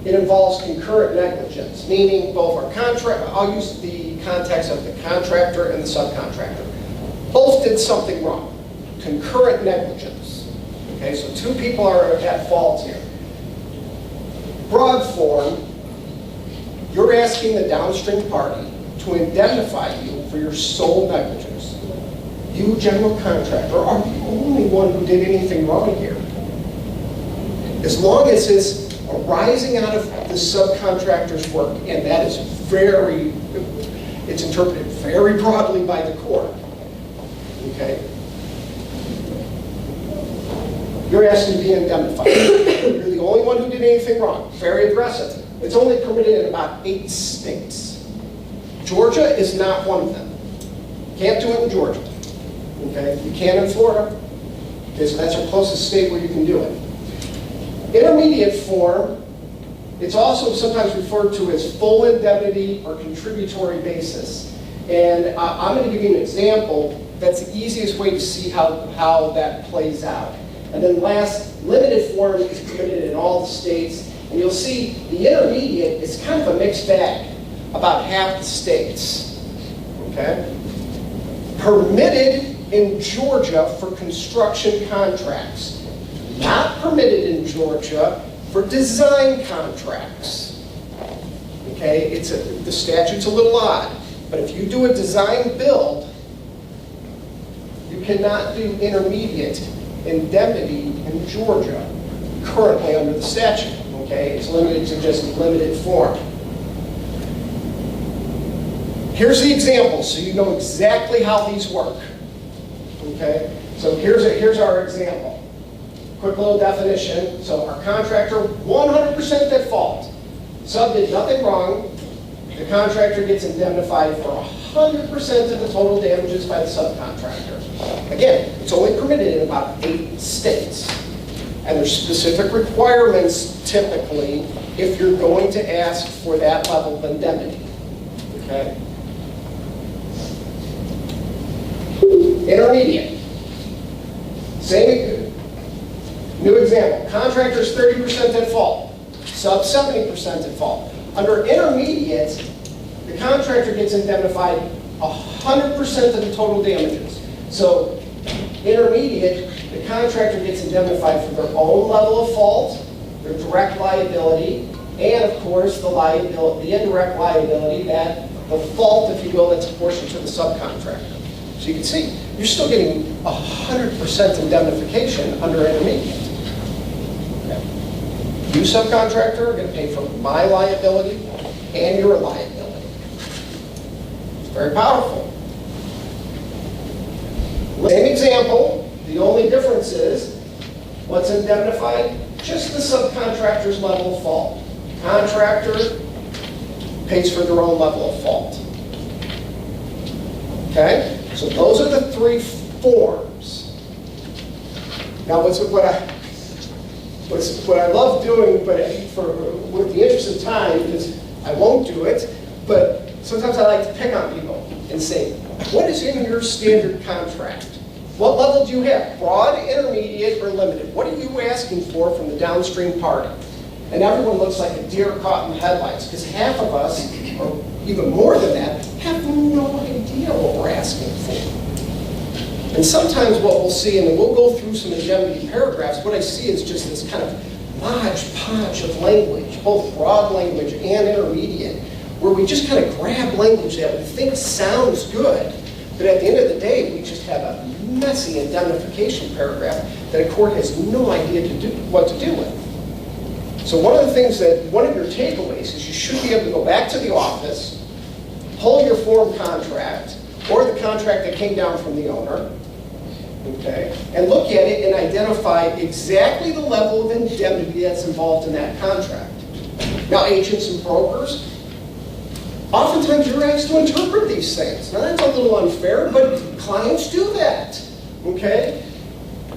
it involves concurrent negligence, meaning both our contract, I'll use the context of the contractor and the subcontractor. Both did something wrong. Concurrent negligence. Okay, so 2 people are at fault here. Broad form, you're asking the downstream party to indemnify you for your sole negligence. You, general contractor, are the only one who did anything wrong here. As long as it's arising out of the subcontractor's work, and that is it's interpreted very broadly by the court. Okay? You're asking to be indemnified. You're the only one who did anything wrong. Very aggressive. It's only permitted in about 8 states. Georgia is not one of them. Can't do it in Georgia. Okay? You can in Florida. Okay, so that's our closest state where you can do it. Intermediate form, it's also sometimes referred to as full indemnity or contributory basis. And I'm going to give you an example. That's the easiest way to see how that plays out. And then last, limited form is permitted in all the states. And you'll see the intermediate is kind of a mixed bag, about half the states. Okay? Permitted in Georgia for construction contracts. Not permitted in Georgia for design contracts. Okay? The statute's a little odd. But if you do a design build, you cannot do intermediate indemnity in Georgia, currently under the statute, okay? It's limited to just limited form. Here's the example, so you know exactly how these work, okay? So here's our example. Quick little definition. So our contractor, 100% at fault. Sub did nothing wrong. The contractor gets indemnified for 100% of the total damages by the subcontractor. Again, it's only permitted in about 8 states. And there's specific requirements typically if you're going to ask for that level of indemnity. Okay? Intermediate. Same, new example. Contractor's 30% at fault. Sub 70% at fault. Under intermediate, the contractor gets indemnified 100% of the total damages. So intermediate, the contractor gets indemnified for their own level of fault, their direct liability, and of course the liability, the indirect liability, that the fault, if you will, that's apportioned to the subcontractor. So you can see, you're still getting 100% indemnification under intermediate. Okay. You subcontractor are going to pay for my liability and your liability. Very powerful. Same example, the only difference is, what's indemnified? Just the subcontractor's level of fault. Contractor pays for their own level of fault. Okay? So those are the 3 forms. Now what I love doing, but with the interest of time, because I won't do it, but sometimes I like to pick on people and say, what is in your standard contract? What level do you have? Broad, intermediate, or limited? What are you asking for from the downstream party? And everyone looks like a deer caught in headlights, because half of us, or even more than that, have no idea what we're asking for. And sometimes what we'll see, and then we'll go through some indemnity paragraphs, what I see is just this kind of hodgepodge of language, both broad language and intermediate, where we just kind of grab language that we think sounds good, but at the end of the day, we just have a messy indemnification paragraph that a court has no idea what to do with. So one of the things one of your takeaways is you should be able to go back to the office, pull your form contract, or the contract that came down from the owner, okay, and look at it and identify exactly the level of indemnity that's involved in that contract. Now, agents and brokers, oftentimes you're asked to interpret these things. Now that's a little unfair, but clients do that, okay?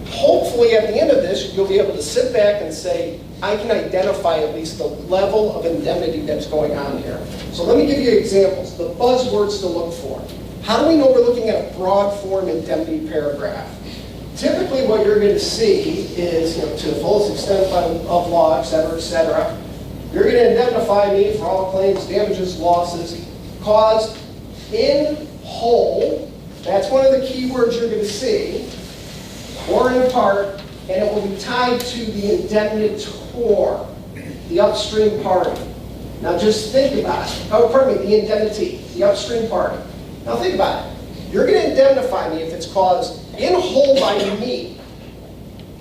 Hopefully at the end of this, you'll be able to sit back and say, I can identify at least the level of indemnity that's going on here. So let me give you examples, the buzzwords to look for. How do we know we're looking at a broad form indemnity paragraph? Typically what you're going to see is, to the fullest extent of law, et cetera, you're going to indemnify me for all claims, damages, losses caused in whole. That's one of the key words you're going to see, or in part, and it will be tied to the indemnitor, the upstream party. Now just think about it. Oh, pardon me, the indemnity, the upstream party. Now think about it. You're going to indemnify me if it's caused in whole by me.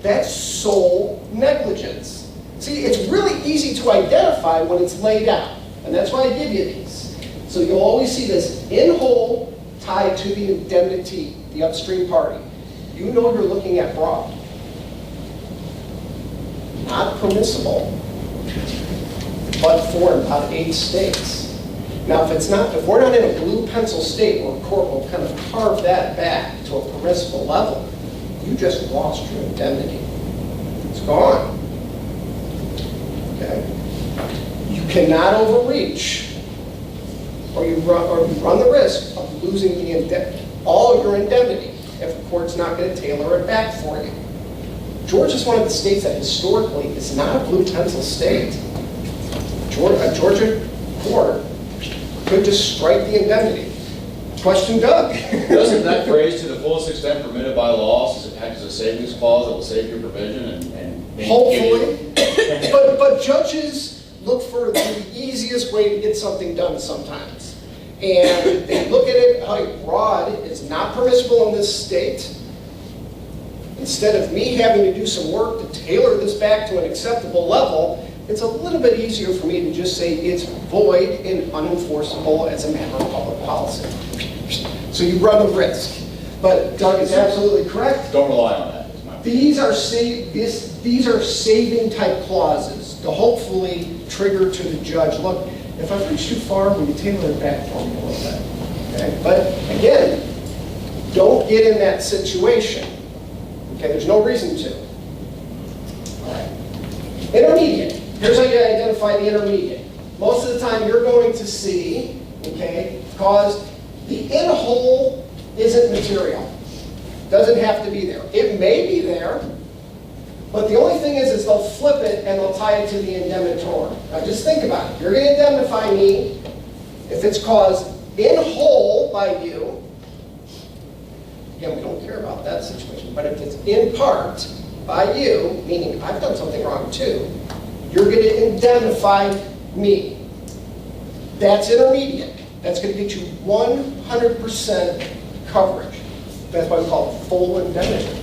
That's sole negligence. See, it's really easy to identify when it's laid out, and that's why I give you these. So you'll always see this in whole tied to the indemnity, the upstream party. You know you're looking at broad. Not permissible, but for about 8 states. Now, if we're not in a blue pencil state where a court will kind of carve that back to a permissible level, you just lost your indemnity. It's gone. Okay? You cannot overreach, or you run the risk of losing all your indemnity. if the court's not going to tailor it back for you. Georgia's one of the states that historically is not a blue pencil state. A Georgia court could just strike the indemnity. Question Doug. Doesn't that phrase "to the fullest extent permitted by law" act as a savings clause that will save your provision and give you- Hopefully. But judges look for the easiest way to get something done sometimes. And they look at it like fraud is not permissible in this state. Instead of me having to do some work to tailor this back to an acceptable level, it's a little bit easier for me to just say it's void and unenforceable as a matter of public policy. So you run the risk. But Doug is absolutely correct. Don't rely on that. is my opinion. These are saving type clauses to hopefully trigger to the judge, look, if I've reached too far, will you tailor it back for me a little bit? Okay? But again, don't get in that situation. Okay, there's no reason to. All right. Intermediate. Here's how you identify the intermediate. Most of the time you're going to see, okay, because the in whole isn't material. Doesn't have to be there. It may be there, but the only thing is they'll flip it and they'll tie it to the indemnitor. Now just think about it. You're going to indemnify me if it's caused in whole by you. Again, we don't care about that situation. But if it's in part by you, meaning I've done something wrong too, you're going to indemnify me. That's intermediate. That's going to get you 100% coverage. That's why we call it full indemnity.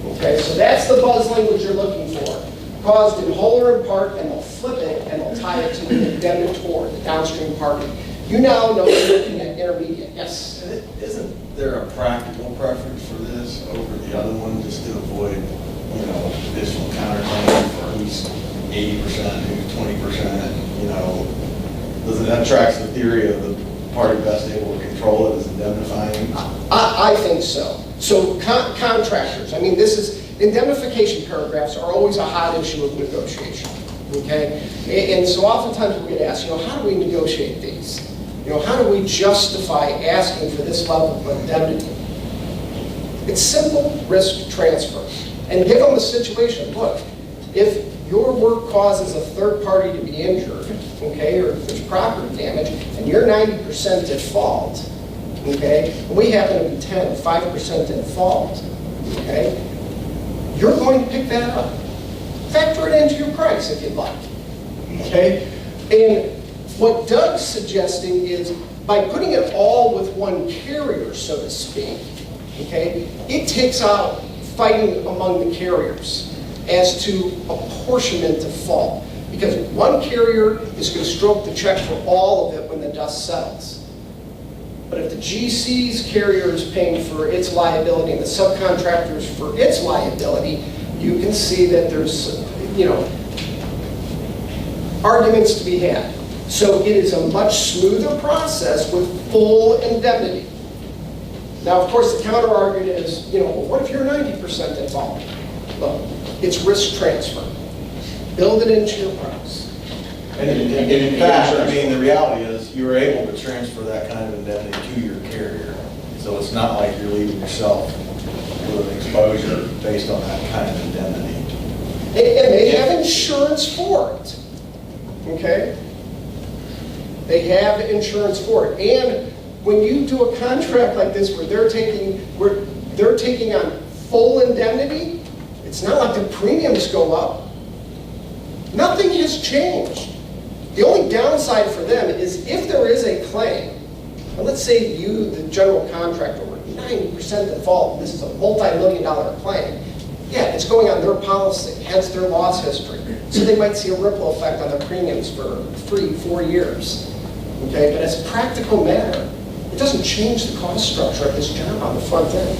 Okay, so that's the buzz language you're looking for. Caused in whole or in part, and they'll flip it and they'll tie it to the indemnitor, the downstream party. You now know you're looking at intermediate. Yes? Isn't there a practical preference for this over the other one, just to avoid, additional counterclaim for who's 80%, who's 20%, doesn't that tracks the theory of the party best able to control it as indemnifying? I think so. So contractors, indemnification paragraphs are always a hot issue of negotiation, okay? And so oftentimes we get asked, how do we negotiate these? How do we justify asking for this level of indemnity? It's simple risk transfer. And give them the situation, look, if your work causes a third party to be injured, okay, or if there's property damage, and you're 90% at fault, okay, and we happen to be 5% at fault, okay, you're going to pick that up. Factor it into your price if you'd like, okay? And what Doug's suggesting is by putting it all with one carrier, so to speak, okay, it takes out fighting among the carriers as to apportionment of fault. Because one carrier is going to stroke the check for all of it when the dust settles. But if the GC's carrier is paying for its liability and the subcontractors for its liability, you can see that there's, arguments to be had. So it is a much smoother process with full indemnity. Now, of course, the counter-argument is, well, what if you're 90% involved? Well, it's risk transfer. Build it into your price. And in fact, the reality is you're able to transfer that kind of indemnity to your carrier. So it's not like you're leaving yourself with an exposure based on that kind of indemnity. And they have insurance for it, okay? They have insurance for it. And when you do a contract like this where they're taking on full indemnity, it's not like the premiums go up. Nothing has changed. The only downside for them is if there is a claim, and let's say you, the general contractor, were 90% at fault, this is a multi-million-dollar claim, yeah, it's going on their policy, hence their loss history. So they might see a ripple effect on their premiums for 3-4 years. Okay, but as a practical matter, it doesn't change the cost structure of this job on the front end.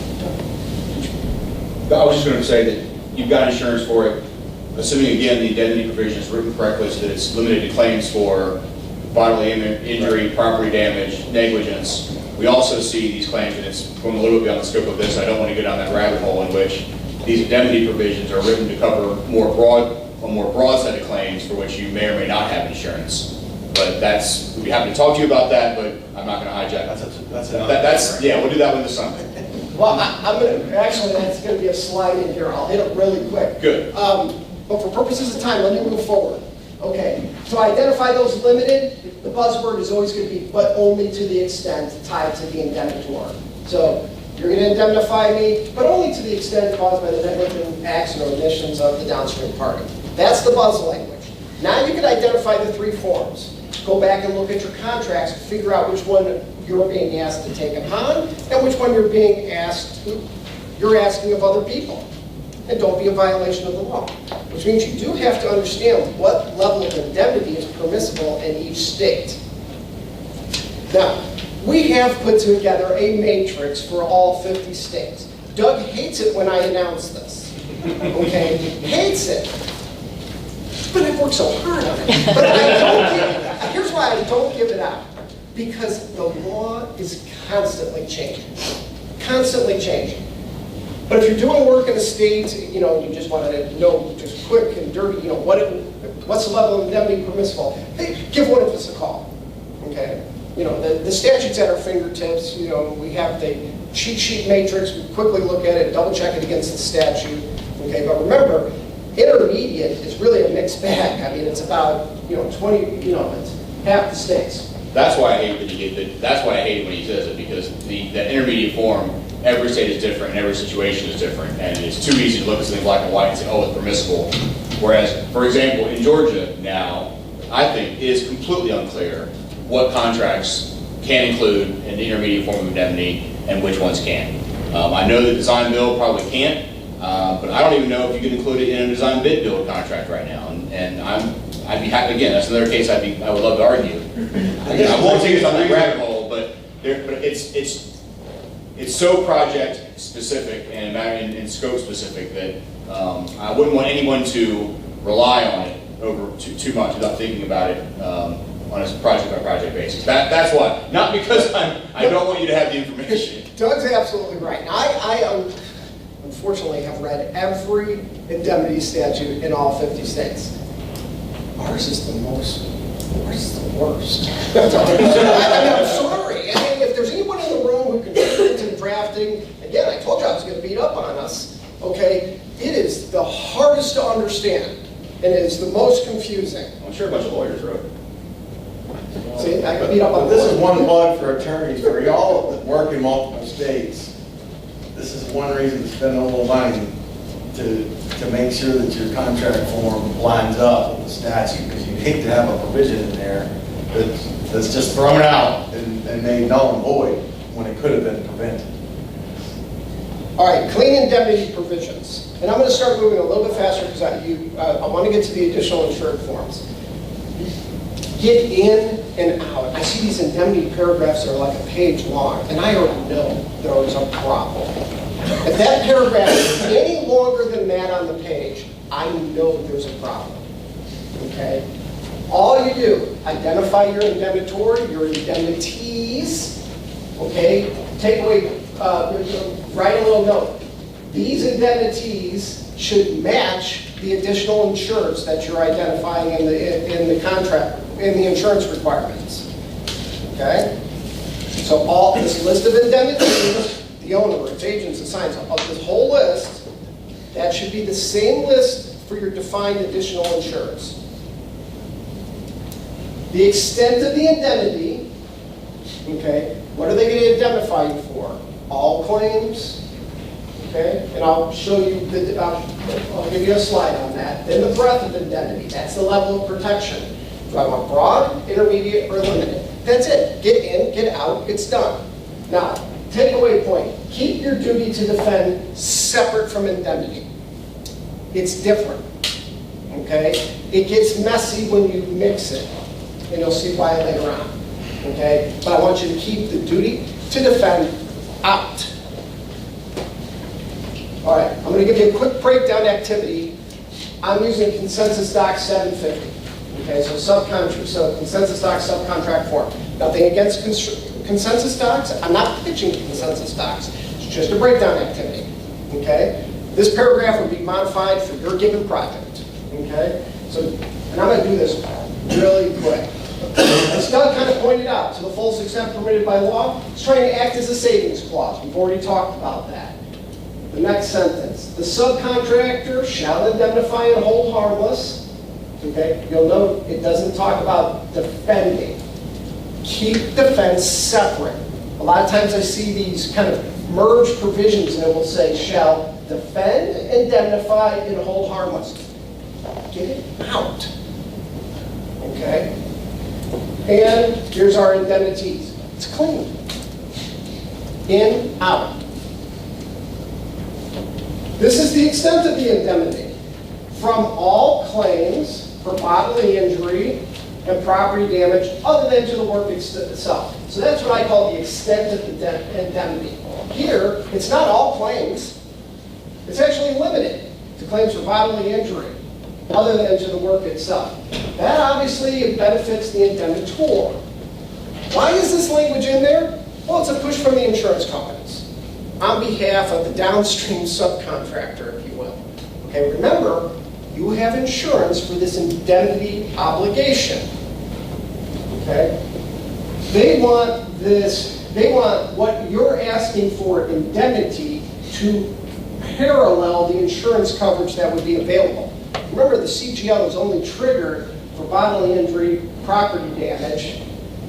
I was just going to say that you've got insurance for it, assuming again the indemnity provision is written correctly so that it's limited to claims for bodily injury, property damage, negligence. We also see these claims, and it's going a little bit beyond the scope of this, I don't want to go down that rabbit hole in which these indemnity provisions are written to cover a more broad set of claims for which you may or may not have insurance. But we'd be happy to talk to you about that, but I'm not going to hijack. That's Yeah, we'll do that when the summer. Well, I'm gonna, actually, that's gonna be a slide in here, I'll hit it really quick. Good. But for purposes of time, let me move forward. Okay, to identify those limited, the buzzword is always gonna be, but only to the extent tied to the indemnitor. So, you're gonna indemnify me, but only to the extent caused by the negligent acts or omissions of the downstream party. That's the buzz language. Now you can identify the three forms. Go back and look at your contracts, figure out which one you're being asked to take upon, and which one you're being asked, you're asking of other people. And don't be in violation of the law. Which means you do have to understand what level of indemnity is permissible in each state. Now, we have put together a matrix for all 50 states. Doug hates it when I announce this. Okay? Hates it. But I've worked so hard on it. But I don't give, here's why I don't give it out. Because the law is constantly changing. Constantly changing. But if you're doing work in a state, you know, you just want to know just quick and dirty, you know, what's the level of indemnity permissible? Hey, give one of us a call. Okay? You know, the statute's at our fingertips. You know, we have the cheat sheet matrix. We quickly look at it, double check it against the statute. Okay, but remember, intermediate is really a mixed bag. I mean, it's about, you know, 20, you know, it's half the states. That's why I hate that he did. That's why I hate when he says it, because the intermediate form, every state is different, and every situation is different, and it's too easy to look at something black and white and say, oh, it's permissible. Whereas, for example, in Georgia now, I think it is completely unclear what contracts can include an intermediate form of indemnity and which ones can. I know the design build probably can't, but I don't even know if you can include it in a design bid build contract right now. And I'd be happy, again, that's another case I would love to argue. I won't take us on that rabbit hole, but it's so project specific and scope specific that I wouldn't want anyone to rely on it over too much without thinking about it on a project by project basis. That's why, not because I don't want you to have the information. Doug's absolutely right. And I unfortunately have read every indemnity statute in all 50 states. Ours is the most, ours is the worst. I'm sorry. I mean, if there's anyone in the room who contributed to the drafting, again, I told you I was going to beat up on us, okay? It is the hardest to understand, and it is the most confusing. I'm sure a bunch of lawyers wrote it. See, I can beat up on This is one plug for attorneys, for y'all that work in multiple states. This is one reason to spend a little money to make sure that your contract form lines up with the statute, because you hate to have a provision in there that's just thrown out and made null and void when it could have been prevented. All right, clean indemnity provisions. And I'm going to start moving a little bit faster because I want to get to the additional insured forms. Get in and out. I see these indemnity paragraphs that are like a page long, and I already know there is a problem. If that paragraph is any longer than that on the page, I know there's a problem. Okay? All you do, identify your indemnitor, your indemnities, okay? Take away, write a little note. These indemnities should match the additional insurance that you're identifying in the contract, in the insurance requirements. Okay? So all this list of indemnities, the owner, its agents, its signs, of this whole list, that should be the same list for your defined additional insurance. The extent of the indemnity, okay, what are they going to indemnify you for? All claims, okay, and I'll show you, I'll give you a slide on that. Then the breadth of indemnity, that's the level of protection. Do I want broad, intermediate, or limited? That's it. Get in, get out, it's done. Now, takeaway point, keep your duty to defend separate from indemnity. It's different, okay? It gets messy when you mix it, and you'll see why later on, okay? But I want you to keep the duty to defend out. All right, I'm going to give you a quick breakdown activity. I'm using Consensus Doc 750. Okay, so Consensus Docs subcontract form. Nothing against Consensus Docs. I'm not pitching Consensus Docs. It's just a breakdown activity. Okay, this paragraph would be modified for your given project. Okay, so and I'm going to do this really quick. As Doug kind of pointed out, to the fullest extent permitted by law, it's trying to act as a savings clause. We've already talked about that. The next sentence, the subcontractor shall indemnify and hold harmless. Okay, you'll note it doesn't talk about defending. Keep defense separate. A lot of times I see these kind of merged provisions and it will say shall defend, indemnify, and hold harmless. Get it out. Okay? And here's our indemnities. It's clean. In, out. This is the extent of the indemnity. From all claims for bodily injury and property damage other than to the work itself. So that's what I call the extent of the indemnity. Here, it's not all claims. It's actually limited to claims for bodily injury other than to the work itself. That obviously benefits the indemnitor. Why is this language in there? Well, it's a push from the insurance companies on behalf of the downstream subcontractor, if you will. Okay, remember, you have insurance for this indemnity obligation. Okay? They want what you're asking for indemnity to parallel the insurance coverage that would be available. Remember, the CGL is only triggered for bodily injury, property damage,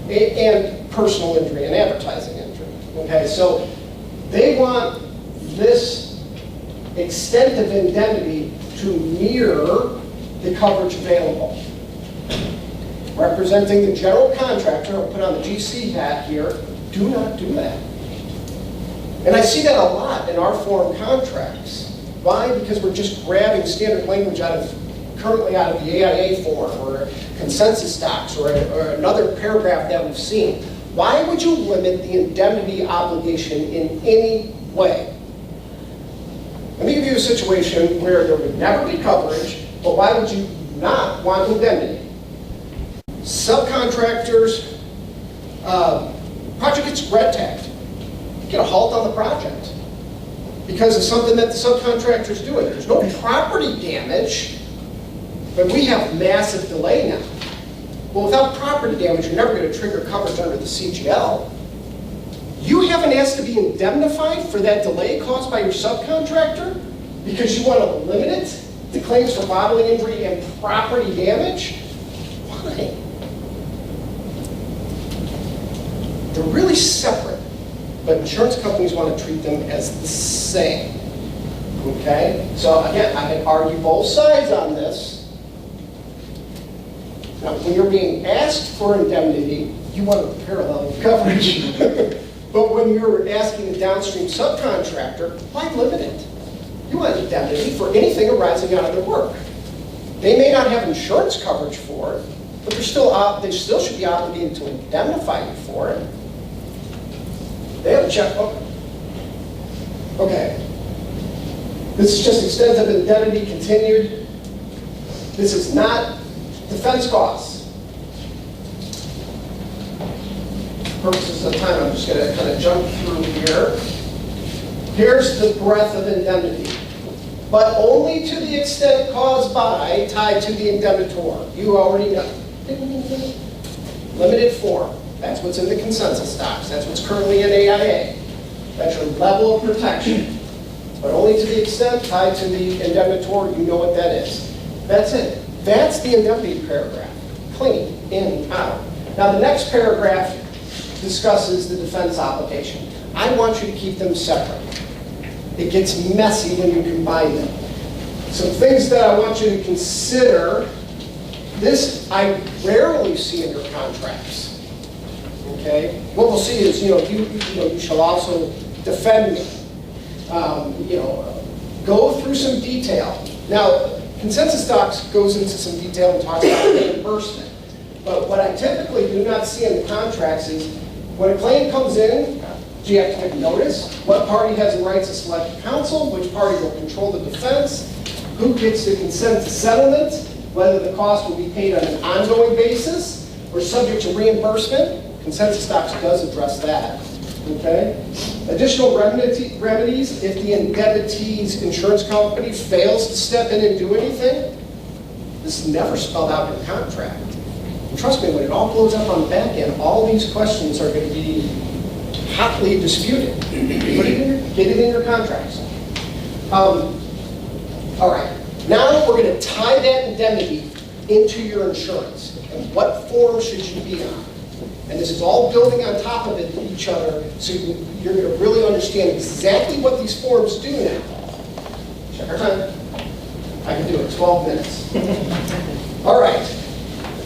and personal injury and advertising injury. Okay, so they want this extent of indemnity to mirror the coverage available. Representing the general contractor, I'll put on the GC hat here, do not do that. And I see that a lot in our form contracts. Why? Because we're just grabbing standard language currently out of the AIA form or consensus docs or another paragraph that we've seen. Why would you limit the indemnity obligation in any way? Let me give you a situation where there would never be coverage, but why would you not want indemnity? Subcontractors, project gets red tagged. You get a halt on the project because of something that the subcontractor's doing. There's no property damage, but we have massive delay now. Well, without property damage, you're never going to trigger coverage under the CGL. You haven't asked to be indemnified for that delay caused by your subcontractor because you want to limit it to claims for bodily injury and property damage? Why? They're really separate, but insurance companies want to treat them as the same. Okay? So again, I can argue both sides on this. Now, when you're being asked for indemnity, you want to parallel coverage. But when you're asking the downstream subcontractor, why limit it? You want indemnity for anything arising out of their work. They may not have insurance coverage for it, but they still should be obligated to indemnify you for it. They have a checkbook. Okay. This is just extensive indemnity continued. This is not defense costs. For purposes of time, I'm just going to kind of jump through here. Here's the breadth of indemnity. But only to the extent caused by, tied to the indemnitor. You already know. Limited form. That's what's in the consensus docs. That's what's currently in AIA. That's your level of protection. But only to the extent tied to the indemnitor, you know what that is. That's it. That's the indemnity paragraph. Clean, in, out. Now the next paragraph discusses the defense obligation. I want you to keep them separate. It gets messy when you combine them. Some things that I want you to consider. This I rarely see in your contracts. Okay? What we'll see is, you shall also defend me. Go through some detail. Now, consensus docs goes into some detail and talks about reimbursement. But what I typically do not see in the contracts is when a claim comes in, do you have to give notice? What party has the rights to select counsel? Which party will control the defense? Who gets to consent to settlement? Whether the cost will be paid on an ongoing basis or subject to reimbursement? Consensus docs does address that. Okay? Additional remedies if the indemnity's insurance company fails to step in and do anything. This is never spelled out in the contract. trust me, when it all blows up on the back end, all these questions are going to be hotly disputed. Get it in your contracts. All right, now we're going to tie that indemnity into your insurance. And what form should you be on? And this is all building on top of each other, so you're going to really understand exactly what these forms do now. Check our time. I can do it, 12 minutes. All right.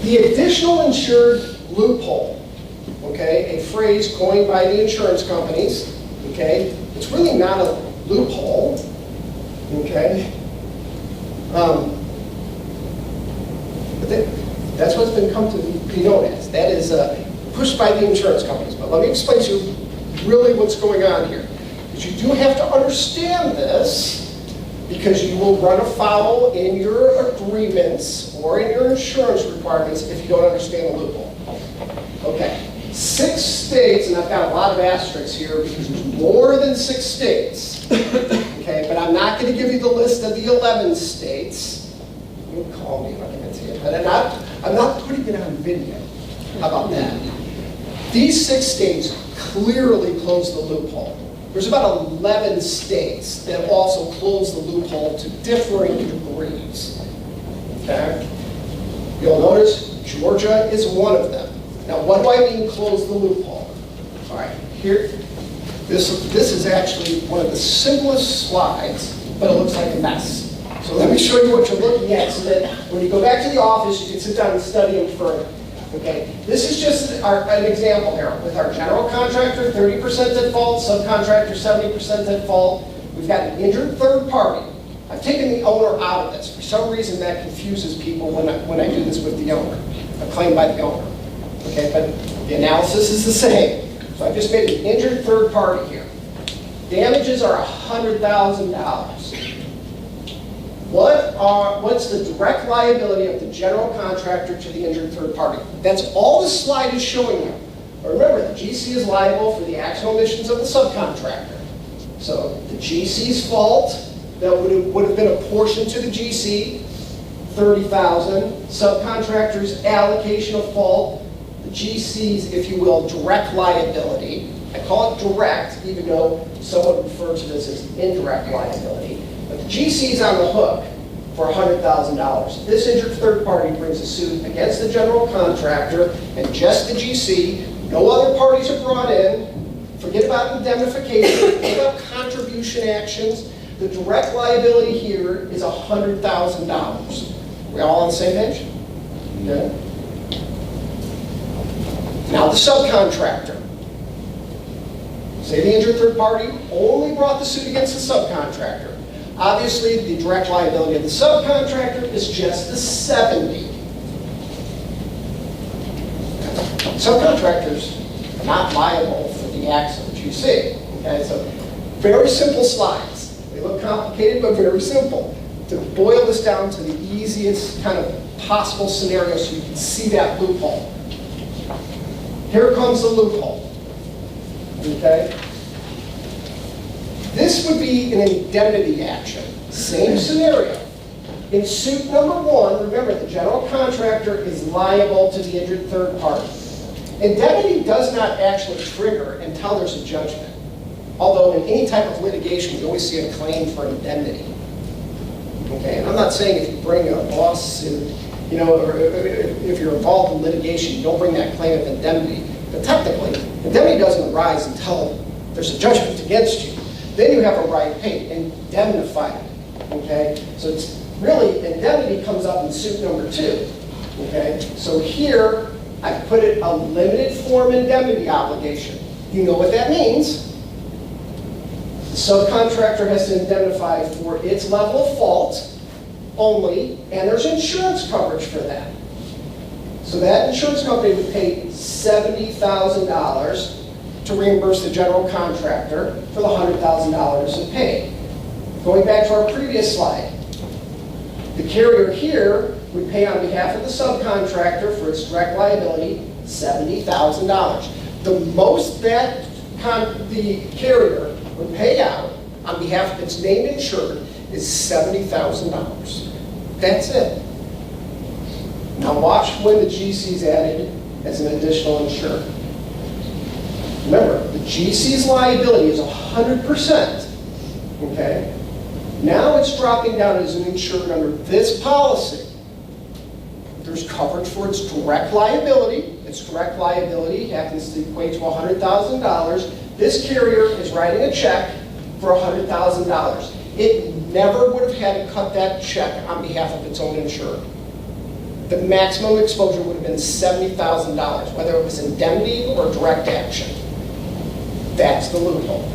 The additional insured loophole, okay, a phrase coined by the insurance companies, okay? It's really not a loophole, okay? But that's what's been come to be known as. That is pushed by the insurance companies. But let me explain to you really what's going on here. Because you do have to understand this, because you will run afoul in your agreements or in your insurance requirements if you don't understand the loophole. Okay, 6 states, and I've got a lot of asterisks here because there's more than 6 states. Okay, but I'm not going to give you the list of the 11 states. You can call me if I can see it, but I'm not putting it on video. How about that? These 6 states clearly close the loophole. There's about 11 states that also close the loophole to differing degrees. Okay? You'll notice Georgia is one of them. Now, what do I mean close the loophole? All right, here, this is actually one of the simplest slides, but it looks like a mess. So let me show you what you're looking at so that when you go back to the office, you can sit down and study them further. Okay, this is just an example here. With our general contractor, 30% at fault, subcontractor, 70% at fault. We've got an injured third party. I've taken the owner out of this. For some reason, that confuses people when I do this with the owner, a claim by the owner. Okay, but the analysis is the same. So I've just made an injured third party here. Damages are $100,000. What's the direct liability of the general contractor to the injured third party? That's all this slide is showing you. But remember, the GC is liable for the acts and omissions of the subcontractor. So the GC's fault, that would have been a portion to the GC, $30,000. Subcontractor's allocation of fault, the GC's, if you will, direct liability. I call it direct, even though someone refers to this as indirect liability. But the GC is on the hook for $100,000. This injured third party brings a suit against the general contractor and just the GC. No other parties are brought in. Forget about indemnification. Forget about contribution actions. The direct liability here is $100,000. We all on the same page? Okay. Now the subcontractor. Say the injured third party only brought the suit against the subcontractor. Obviously, the direct liability of the subcontractor is just the 70. Subcontractors are not liable for the acts of the GC. Okay, so very simple slides. They look complicated, but very simple. To boil this down to the easiest kind of possible scenario so you can see that loophole. Here comes the loophole. Okay? This would be an indemnity action. Same scenario. In suit number 1, remember the general contractor is liable to the injured third party. Indemnity does not actually trigger until there's a judgment. Although in any type of litigation, we always see a claim for indemnity. Okay, and I'm not saying if you bring a lawsuit, you know, or if you're involved in litigation, you don't bring that claim of indemnity. But technically, indemnity doesn't arise until there's a judgment against you. Then you have a right, hey, indemnify me. Okay, so it's really, indemnity comes up in suit number 2. Okay, so here, I put it a limited form indemnity obligation. You know what that means. The subcontractor has to indemnify for its level of fault only, and there's insurance coverage for that. So that insurance company would pay $70,000 to reimburse the general contractor for the $100,000 it paid. Going back to our previous slide, the carrier here would pay on behalf of the subcontractor for its direct liability $70,000. The most that the carrier would pay out on behalf of its named insured is $70,000. That's it. Now watch when the GC is added as an additional insured. Remember, the GC's liability is 100%, okay? Now it's dropping down as an insured under this policy. There's coverage for its direct liability. Its direct liability happens to equate to $100,000. This carrier is writing a check for $100,000. It never would have had to cut that check on behalf of its own insured. The maximum exposure would have been $70,000, whether it was indemnity or direct action. That's the loophole.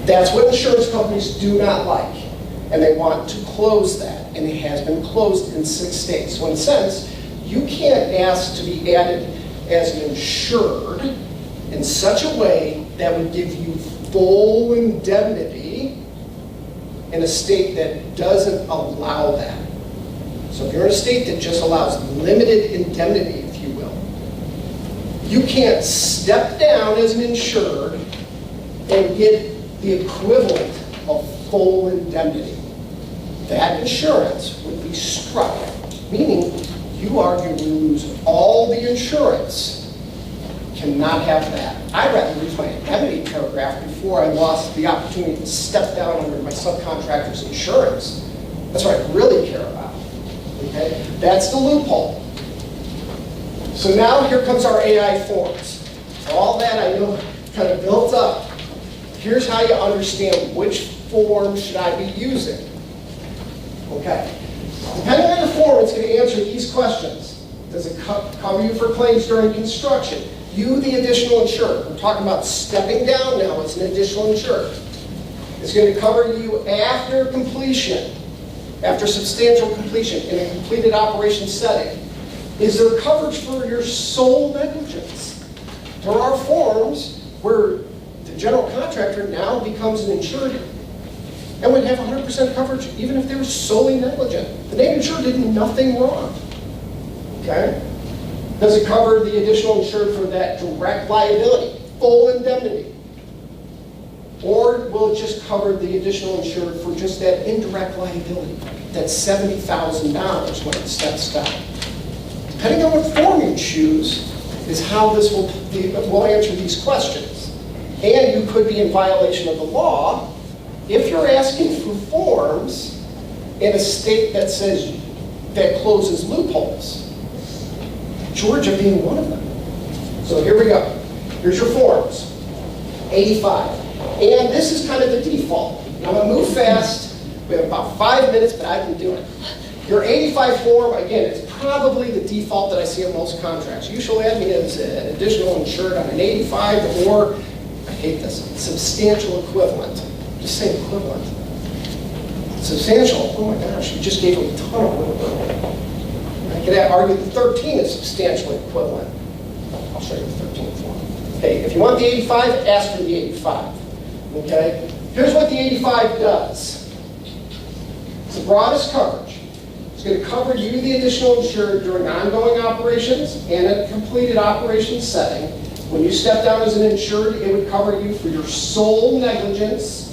That's what insurance companies do not like, and they want to close that, and it has been closed in 6 states. So in a sense, you can't ask to be added as an insured in such a way that would give you full indemnity in a state that doesn't allow that. So if you're in a state that just allows limited indemnity, if you will, you can't step down as an insured and get the equivalent of full indemnity. That insurance would be struck, meaning you arguably lose all the insurance. Cannot have that. I'd rather lose my indemnity paragraph before I lost the opportunity to step down under my subcontractor's insurance. That's what I really care about. Okay? That's the loophole. So now here comes our AI forms. All that I know kind of built up. Here's how you understand which form should I be using. Okay. Depending on the form, it's going to answer these questions. Does it cover you for claims during construction? You, the additional insured. We're talking about stepping down now as an additional insured. It's going to cover you after completion, after substantial completion in a completed operation setting. Is there coverage for your sole negligence? There are forms where the general contractor now becomes an insured and would have 100% coverage even if they were solely negligent. The named insured did nothing wrong. Okay? Does it cover the additional insured for that direct liability, full indemnity? Or will it just cover the additional insured for just that indirect liability, that $70,000 when it steps down? Depending on what form you choose is how this will answer these questions. And you could be in violation of the law if you're asking for forms in a state that says that closes loopholes. Georgia being one of them. So here we go. Here's your forms. 85. And this is kind of the default. I'm going to move fast. We have about 5 minutes, but I can do it. Your 85 form, again, it's probably the default that I see on most contracts. You shall add me as an additional insured on an 85 or, I hate this, substantial equivalent. Just say equivalent. Substantial, oh my gosh, you just gave them a ton of work. I could argue the 13 is substantially equivalent. I'll show you the 13 form. Okay, if you want the 85, ask for the 85. Okay? Here's what the 85 does. It's the broadest coverage. It's going to cover you, the additional insured, during ongoing operations and a completed operation setting. When you step down as an insured, it would cover you for your sole negligence.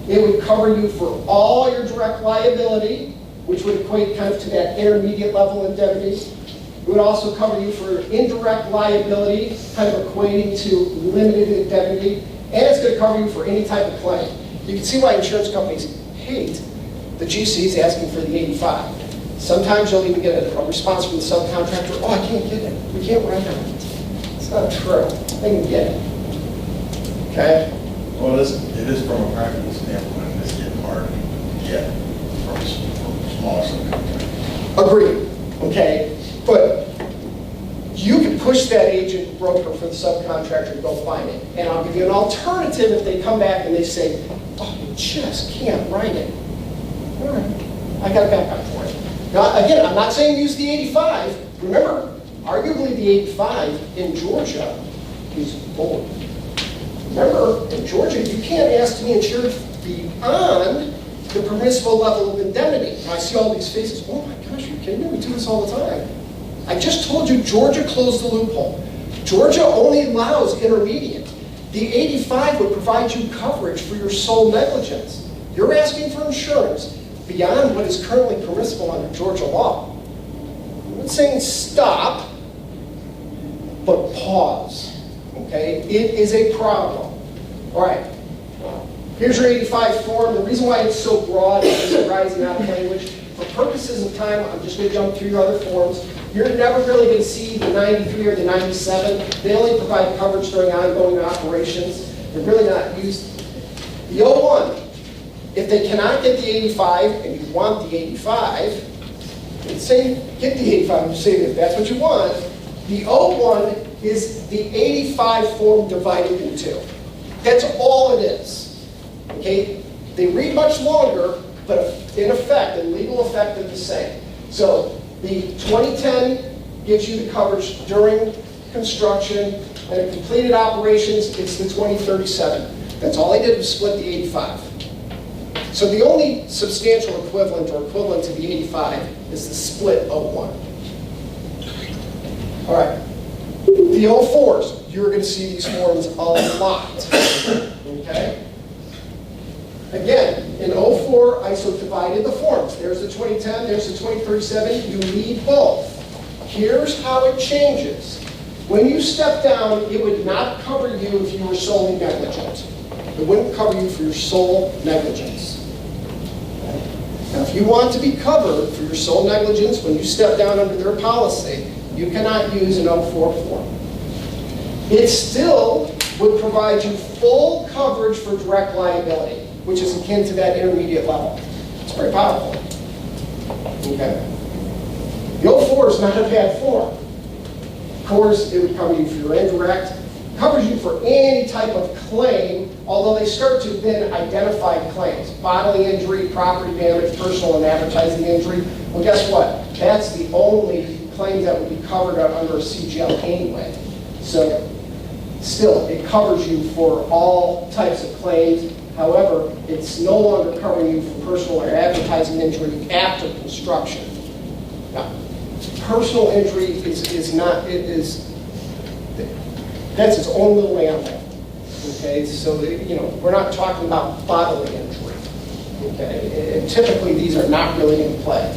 It would cover you for all your direct liability, which would equate kind of to that intermediate level indemnity. It would also cover you for indirect liability, kind of equating to limited indemnity. And it's going to cover you for any type of claim. You can see why insurance companies hate the GCs asking for the 85. Sometimes you'll even get a response from the subcontractor, oh, I can't get it. We can't write on it. It's not true. They can get it. Okay? Well, it is from a practical standpoint, it's getting hard to get from small subcontractors. Agreed. Okay? But you can push that agent broker for the subcontractor to go find it. And I'll give you an alternative if they come back and they say, oh, you just can't write it. All right. I got a backup for it. Now, again, I'm not saying use the 85. Remember, arguably the 85 in Georgia is void. Remember, in Georgia, you can't ask to be insured beyond the permissible level of indemnity. And I see all these faces, oh my gosh, you're kidding me? We do this all the time. I just told you Georgia closed the loophole. Georgia only allows intermediate. The 85 would provide you coverage for your sole negligence. You're asking for insurance beyond what is currently permissible under Georgia law. not saying stop, but pause, okay? It is a problem. All right, here's your 85 form. The reason why it's so broad is the rising out of language. For purposes of time, I'm just going to jump through your other forms. You're never really going to see the 93 or the 97. They only provide coverage during ongoing operations. They're really not used. The 01, if they cannot get the 85 and you want the 85, say get the 85, I'm just saying if that's what you want, the 01 is the 85 form divided in two. That's all it is, okay? They read much longer, but in effect, in legal effect, they're the same. So the 2010 gives you the coverage during construction, and in completed operations, it's the 2037. That's all they did was split the 85. So the only substantial equivalent or equivalent to the 85 is the split 01. All right. The 04s, you're going to see these forms a lot. Okay? Again, in 04, ISO divided the forms. There's the 2010, there's the 2037. You need both. Here's how it changes. When you step down, it would not cover you if you were solely negligent. It wouldn't cover you for your sole negligence. Now, if you want to be covered for your sole negligence when you step down under their policy, you cannot use an 04 form. It still would provide you full coverage for direct liability, which is akin to that intermediate level. It's very powerful. Okay. The 04 is not a bad form. Of course, it would cover you for your indirect, covers you for any type of claim, although they start to then identify claims. Bodily injury, property damage, personal and advertising injury. Well, guess what? That's the only claim that would be covered under a CGL anyway. So, still, it covers you for all types of claims. However, it's no longer covering you for personal or advertising injury after construction. Now, personal injury is not, it is, that's its own little animal. Okay, so, we're not talking about bodily injury. Okay, and typically these are not really in play.